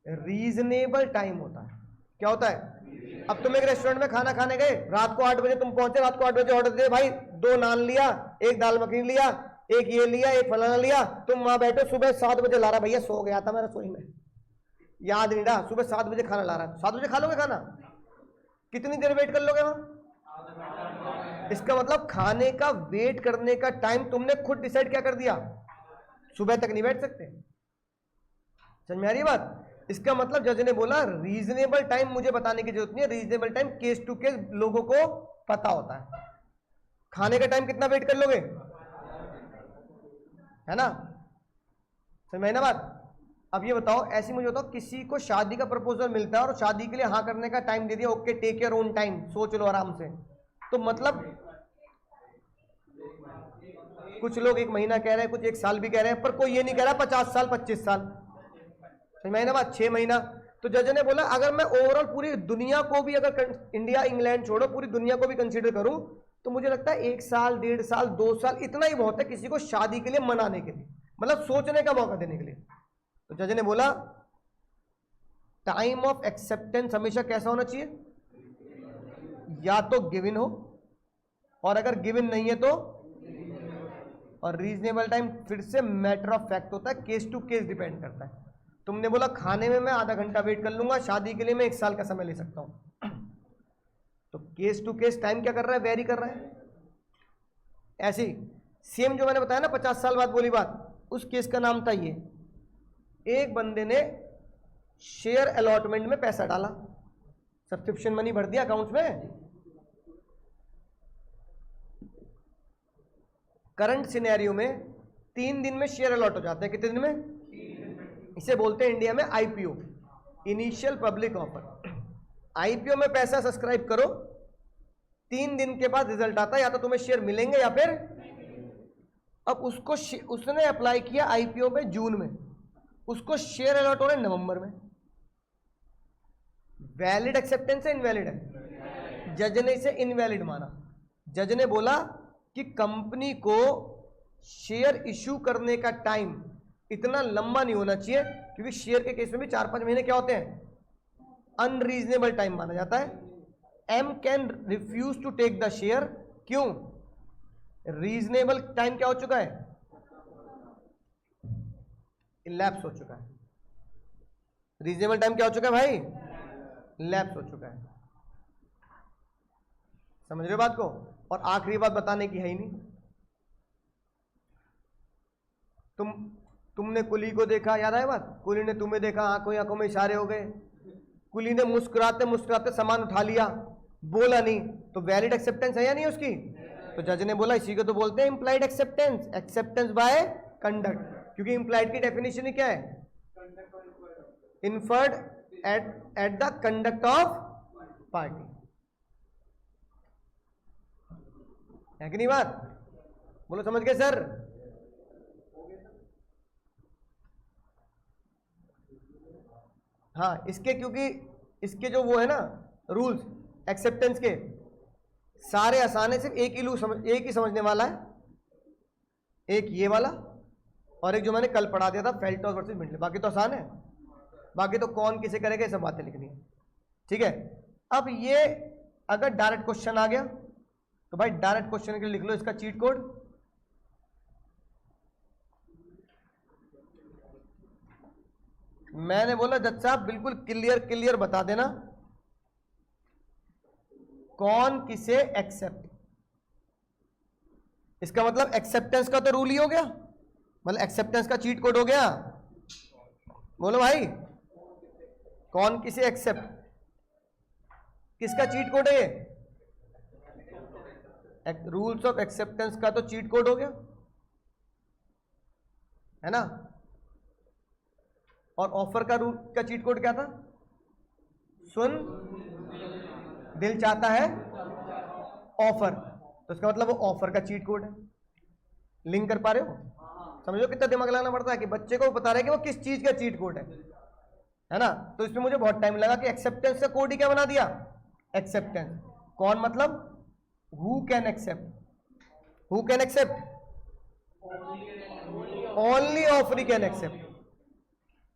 रीजनेबल टाइम होता है। क्या होता है? अब तुम एक रेस्टोरेंट में खाना खाने गए, रात को 8 बजे तुम पहुंचे, रात को 8 बजे ऑर्डर दे, भाई 2 नान लिया, एक दाल मखनी लिया, एक ये लिया, एक फलाना लिया, तुम वहां बैठे, सुबह 7 बजे ला रहा, भैया सो गया था मैं रसोई में, याद नहीं रहा, सुबह 7 बजे खाना ला रहा है, 7 बजे खा लोगे खाना? कितनी देर वेट कर लोगे वहां? इसका मतलब खाने का वेट करने का टाइम तुमने खुद डिसाइड क्या कर दिया, सुबह तक नहीं बैठ सकते। समझ में आ रही है बात? इसका मतलब जज ने बोला रीजनेबल टाइम मुझे बताने की जरूरत नहीं है, reasonable time case to case लोगों को पता होता है। खाने का टाइम कितना वेट कर लोगे, है ना? समझ में आई ना बात? अब ये बताओ, ऐसी मुझे बताओ, किसी को शादी का प्रपोजल मिलता है और शादी के लिए हाँ करने का टाइम दे दिया, okay take your own time, सोच लो आराम से, तो मतलब कुछ लोग 1 महीना कह रहे हैं, कुछ 1 साल भी कह रहे हैं, पर कोई ये नहीं कह रहा 50 साल 25 साल। समझ में आई ना बात? 6 महीना। तो जज ने बोला अगर मैं ओवरऑल पूरी दुनिया को भी, अगर इंडिया इंग्लैंड छोड़ो पूरी दुनिया को भी कंसीडर करूं, तो मुझे लगता है 1 साल 1.5 साल 2 साल इतना ही बहुत है किसी को शादी के लिए मनाने के लिए, मतलब सोचने का मौका देने के लिए। तो जज ने बोला टाइम ऑफ एक्सेप्टेंस हमेशा कैसा होना चाहिए, या तो गिवन हो, और अगर गिवन नहीं है तो, और रीजनेबल टाइम फिर से मैटर ऑफ फैक्ट होता है, केस टू केस डिपेंड करता है। तुमने बोला खाने में मैं आधा घंटा वेट कर लूंगा, शादी के लिए मैं 1 साल का समय ले सकता हूं, तो केस टू केस टाइम क्या कर रहा है, वेरी कर रहा है। ऐसे ही सेम जो मैंने बताया ना 50 साल बाद बोली बात, उस केस का नाम था ये, एक बंदे ने शेयर अलॉटमेंट में पैसा डाला, सब्सक्रिप्शन मनी भर दिया अकाउंट में, करंट सिनेरियो में 3 दिन में शेयर अलॉट हो जाते हैं। कितने दिन में? इसे बोलते हैं इंडिया में IPO, initial public offer. IPO में पैसा सब्सक्राइब करो, 3 दिन के बाद रिजल्ट आता है, या तो तुम्हें शेयर मिलेंगे या फिर, अब उसको उसने अप्लाई किया आईपीओ में जून में, उसको शेयर अलॉट हो रहे नवंबर में। वैलिड एक्सेप्टेंस है इनवैलिड है? जज ने इसे इनवैलिड माना। जज ने बोला कि कंपनी को शेयर इशू करने का टाइम इतना लंबा नहीं होना चाहिए, क्योंकि शेयर के केस में भी 4-5 महीने क्या होते हैं, अनरीजनेबल टाइम माना जाता है। M can refuse to take the share, क्यों? रीजनेबल टाइम क्या हो चुका है, लैप्स हो चुका है। रीजनेबल टाइम क्या हो चुका है भाई, लैप्स हो चुका है। समझ रहे हो बात को? और आखिरी बात बताने की है ही नहीं, तुमने कुली को देखा, याद आया बात, कुली ने तुम्हें देखा, आंखों आंखों में इशारे हो गए, कुली ने मुस्कुराते मुस्कुराते सामान उठा लिया, बोला नहीं, तो वैलिड एक्सेप्टेंस है या नहीं उसकी? तो जज ने बोला इसी को तो बोलते हैं implied acceptance, acceptance by conduct, क्योंकि इंप्लाइड की डेफिनेशन ही क्या है, inferred at the conduct of party. है कि नहीं बात? बोलो समझ गए सर? हाँ, इसके क्योंकि इसके जो वो है ना रूल्स एक्सेप्टेंस के, सारे आसान है, सिर्फ एक ही समझने वाला है, एक ये वाला और एक जो मैंने कल पढ़ा दिया था फेल्टॉस वर्सेस मिंटले, बाकी तो आसान है, बाकी तो कौन किसे करेगा ये सब बातें लिखनी है। ठीक है, अब ये अगर डायरेक्ट क्वेश्चन आ गया तो भाई डायरेक्ट क्वेश्चन के लिए लिख लो इसका चीट कोड। मैंने बोला जज साहब बिल्कुल क्लियर बता देना कौन किसे एक्सेप्ट, इसका मतलब एक्सेप्टेंस का तो रूल ही हो गया, मतलब एक्सेप्टेंस का चीट कोड हो गया। बोलो भाई, कौन किसे एक्सेप्ट, किसका चीट कोड है ये? रूल्स ऑफ एक्सेप्टेंस का तो चीट कोड हो गया, है ना? और ऑफर का रूल का चीट कोड क्या था? सुन, दिल चाहता है ऑफर, तो इसका मतलब वो ऑफर का चीट कोड है। लिंक कर पा रहे हो? समझो कितना दिमाग लगाना पड़ता है कि बच्चे को बता रहे कि वो किस चीज का चीट कोड है ना। तो इसमें मुझे बहुत टाइम लगा कि एक्सेप्टेंस का कोड ही क्या बना दिया, एक्सेप्टेंस। कौन मतलब who can accept, who can accept, only offer can accept.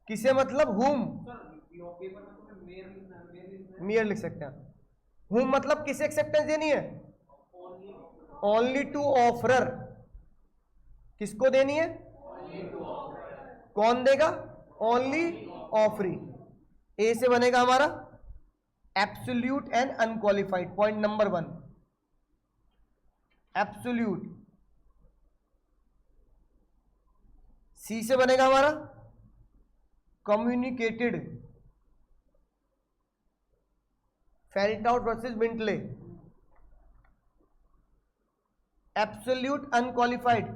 किसे मतलब हुम, मियर लिख सकते हैं। हुम मतलब किसे एक्सेप्टेंस देनी है, ओनली टू ऑफरर। किसको देनी है, कौन देगा, ओनली ऑफरी। ए से बनेगा हमारा absolute and unqualified, point number 1 absolute. C से बनेगा हमारा communicated, Felthouse versus Bindley. Absolute unqualified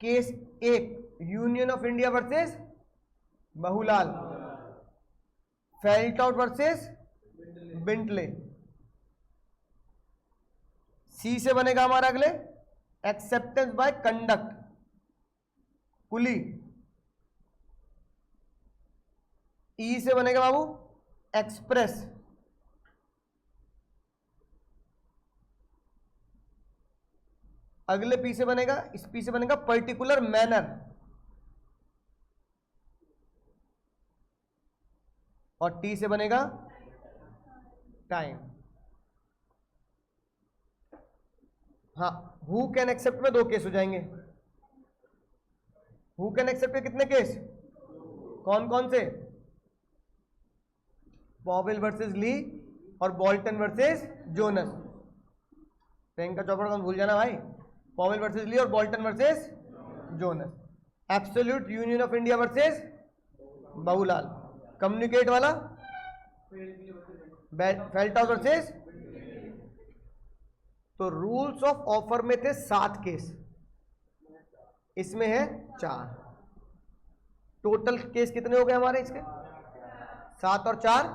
case 1 Union of India versus Bahulal, Felthouse versus Bindley. C से बनेगा हमारा अगले एक्सेप्टेंस बाय कंडक्ट, कुली। ई से बनेगा बाबू एक्सप्रेस, अगले पी से बनेगा, इस पी से बनेगा पर्टिकुलर मैनर, और टी से बनेगा टाइम। हाँ, हु कैन एक्सेप्ट में 2 केस हो जाएंगे। हु कैन एक्सेप्ट के कितने केस, कौन कौन से, पॉवेल वर्सेस ली और Bolton versus Jonas. Priyanka Chopra को भूल जाना भाई, पॉवेल वर्सेस ली और Bolton versus Jonas. Absolute Union of India versus Bahulal. Communicate वाला फेल्ट आउट वर्सेस। तो रूल्स ऑफ ऑफर में थे 7 केस, इसमें है 4। टोटल केस कितने हो गए हमारे इसके, 7 और 4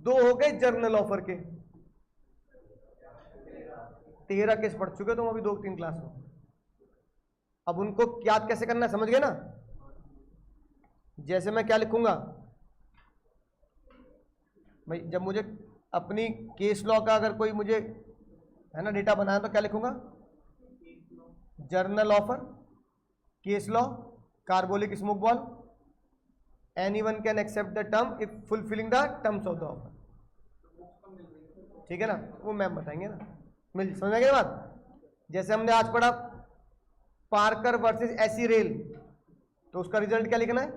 2 हो गए जर्नल ऑफर के। 13 केस पढ़ चुके तुम अभी 2-3 क्लास में। अब उनको याद कैसे करना है, समझ गए ना। जैसे मैं क्या लिखूंगा भाई, जब मुझे अपनी केस लॉ का अगर कोई मुझे है ना डेटा बनाया तो क्या लिखूंगा, general offer, case law, carbolic smoke ball, anyone can accept the term if fulfilling the terms of the offer. ठीक है ना, वो मैम बताएंगे ना, मिल समझ में बात। जैसे हमने आज पढ़ा पार्कर वर्सेस एसी रेल, तो उसका रिजल्ट क्या लिखना है,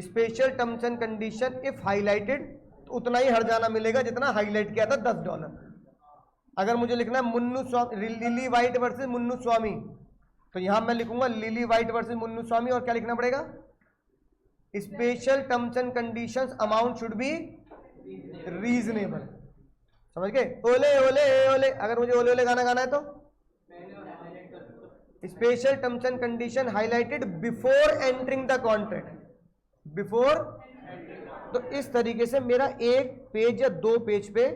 special terms and condition if highlighted, तो उतना ही हर जाना मिलेगा जितना हाईलाइट किया था, $10। अगर मुझे लिखना है मुन्नू स्वामी, लिली वाइट वर्सेस मुन्नू स्वामी, तो यहां मैं लिखूंगा लिली वाइट वर्सेस मुन्नू स्वामी, और क्या लिखना पड़ेगा, special terms and conditions amount should be reasonable. समझ गए, ओले ओले ओले, अगर मुझे ओले ओले गाना गाना है तो special terms and condition highlighted before entering the contract, before. तो इस तरीके से मेरा 1 पेज या 2 पेज पे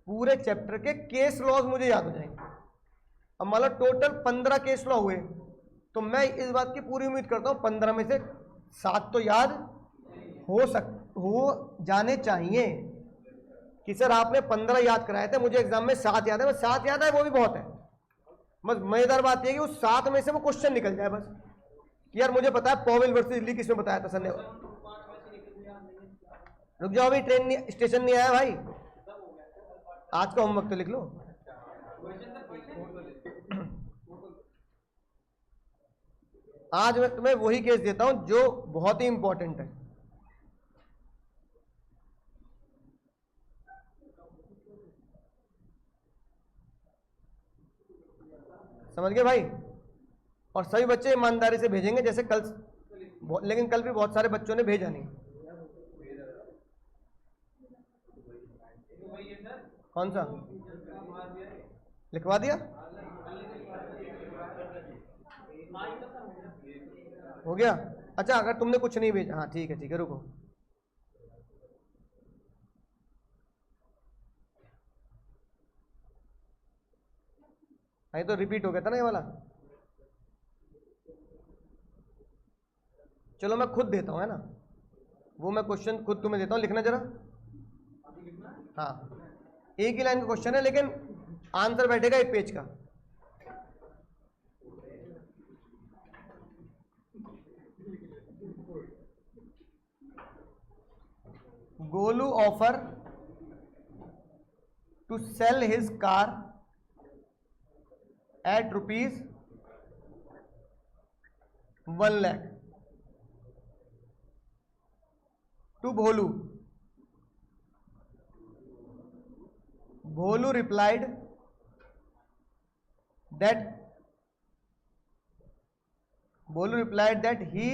पूरे चैप्टर के केस लॉज मुझे याद हो जाएंगे। अब मान लो टोटल 15 केस लॉ हुए, तो मैं इस बात की पूरी उम्मीद करता हूं 15 में से 7 तो याद हो जाने चाहिए। कि सर आपने 15 याद कराए थे, मुझे एग्जाम में 7 याद है, बस 7 याद है वो भी बहुत है। बस मजेदार बात यह कि उस 7 में से वो क्वेश्चन निकल जाए बस, कि यार मुझे पता है पॉवेल वर्सेस ली किसमें बताया था सर ने। रुक जाओ, अभी ट्रेन स्टेशन नहीं आया भाई, आज का होमवर्क तो लिख लो। आज मैं तुम्हें वही केस देता हूं जो बहुत ही इंपॉर्टेंट है। समझ गए भाई। और सभी बच्चे ईमानदारी से भेजेंगे, जैसे कल, लेकिन कल भी बहुत सारे बच्चों ने भेजा नहीं। कौन सा लिखवा दिया, हो गया। अच्छा, अगर तुमने कुछ नहीं भेजा, हाँ ठीक है रुको। नहीं तो रिपीट हो गया था ना ये वाला। चलो मैं खुद देता हूँ, है ना, वो मैं क्वेश्चन खुद तुम्हें देता हूँ, लिखना जरा। हाँ, एक ही लाइन का क्वेश्चन है लेकिन आंसर बैठेगा एक पेज का। Golu offer to sell his car at ₹1 lakh to Bholu. Bholu replied that he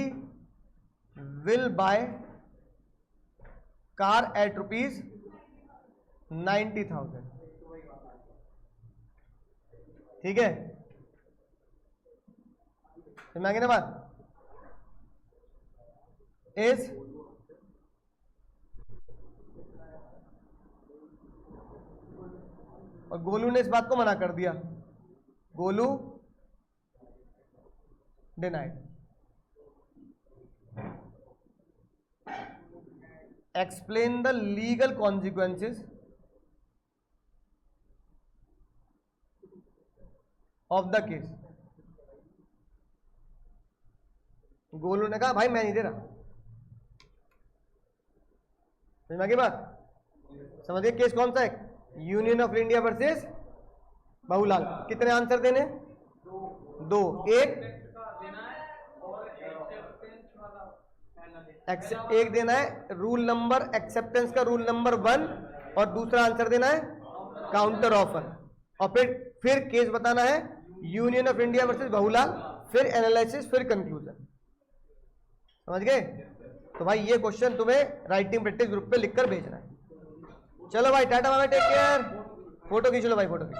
will buy car at ₹90,000. ठीक है, समझ में आ गई ना बात? इस और गोलू ने इस बात को मना कर दिया, Golu denied. Explain the legal consequences of the case. Golu ने कहा भाई मैं नहीं दे रहा। समझ में आ गई बात? समझिए केस कौन सा है? Union of India versus Babulal. कितने आंसर देने? दो। एक देना है रूल नंबर एक्सेप्टेंस का रूल नंबर 1 और दूसरा आंसर देना है काउंटर ऑफर, और फिर केस बताना है union of India versus Babulal, फिर एनालिसिस, फिर कंक्लूजन। समझ गए? तो भाई ये क्वेश्चन तुम्हें राइटिंग प्रैक्टिस ग्रुप पे लिखकर भेजना है। चलो भाई tata bye bye, take care. Photo खींच लो भाई, फोटो खींच।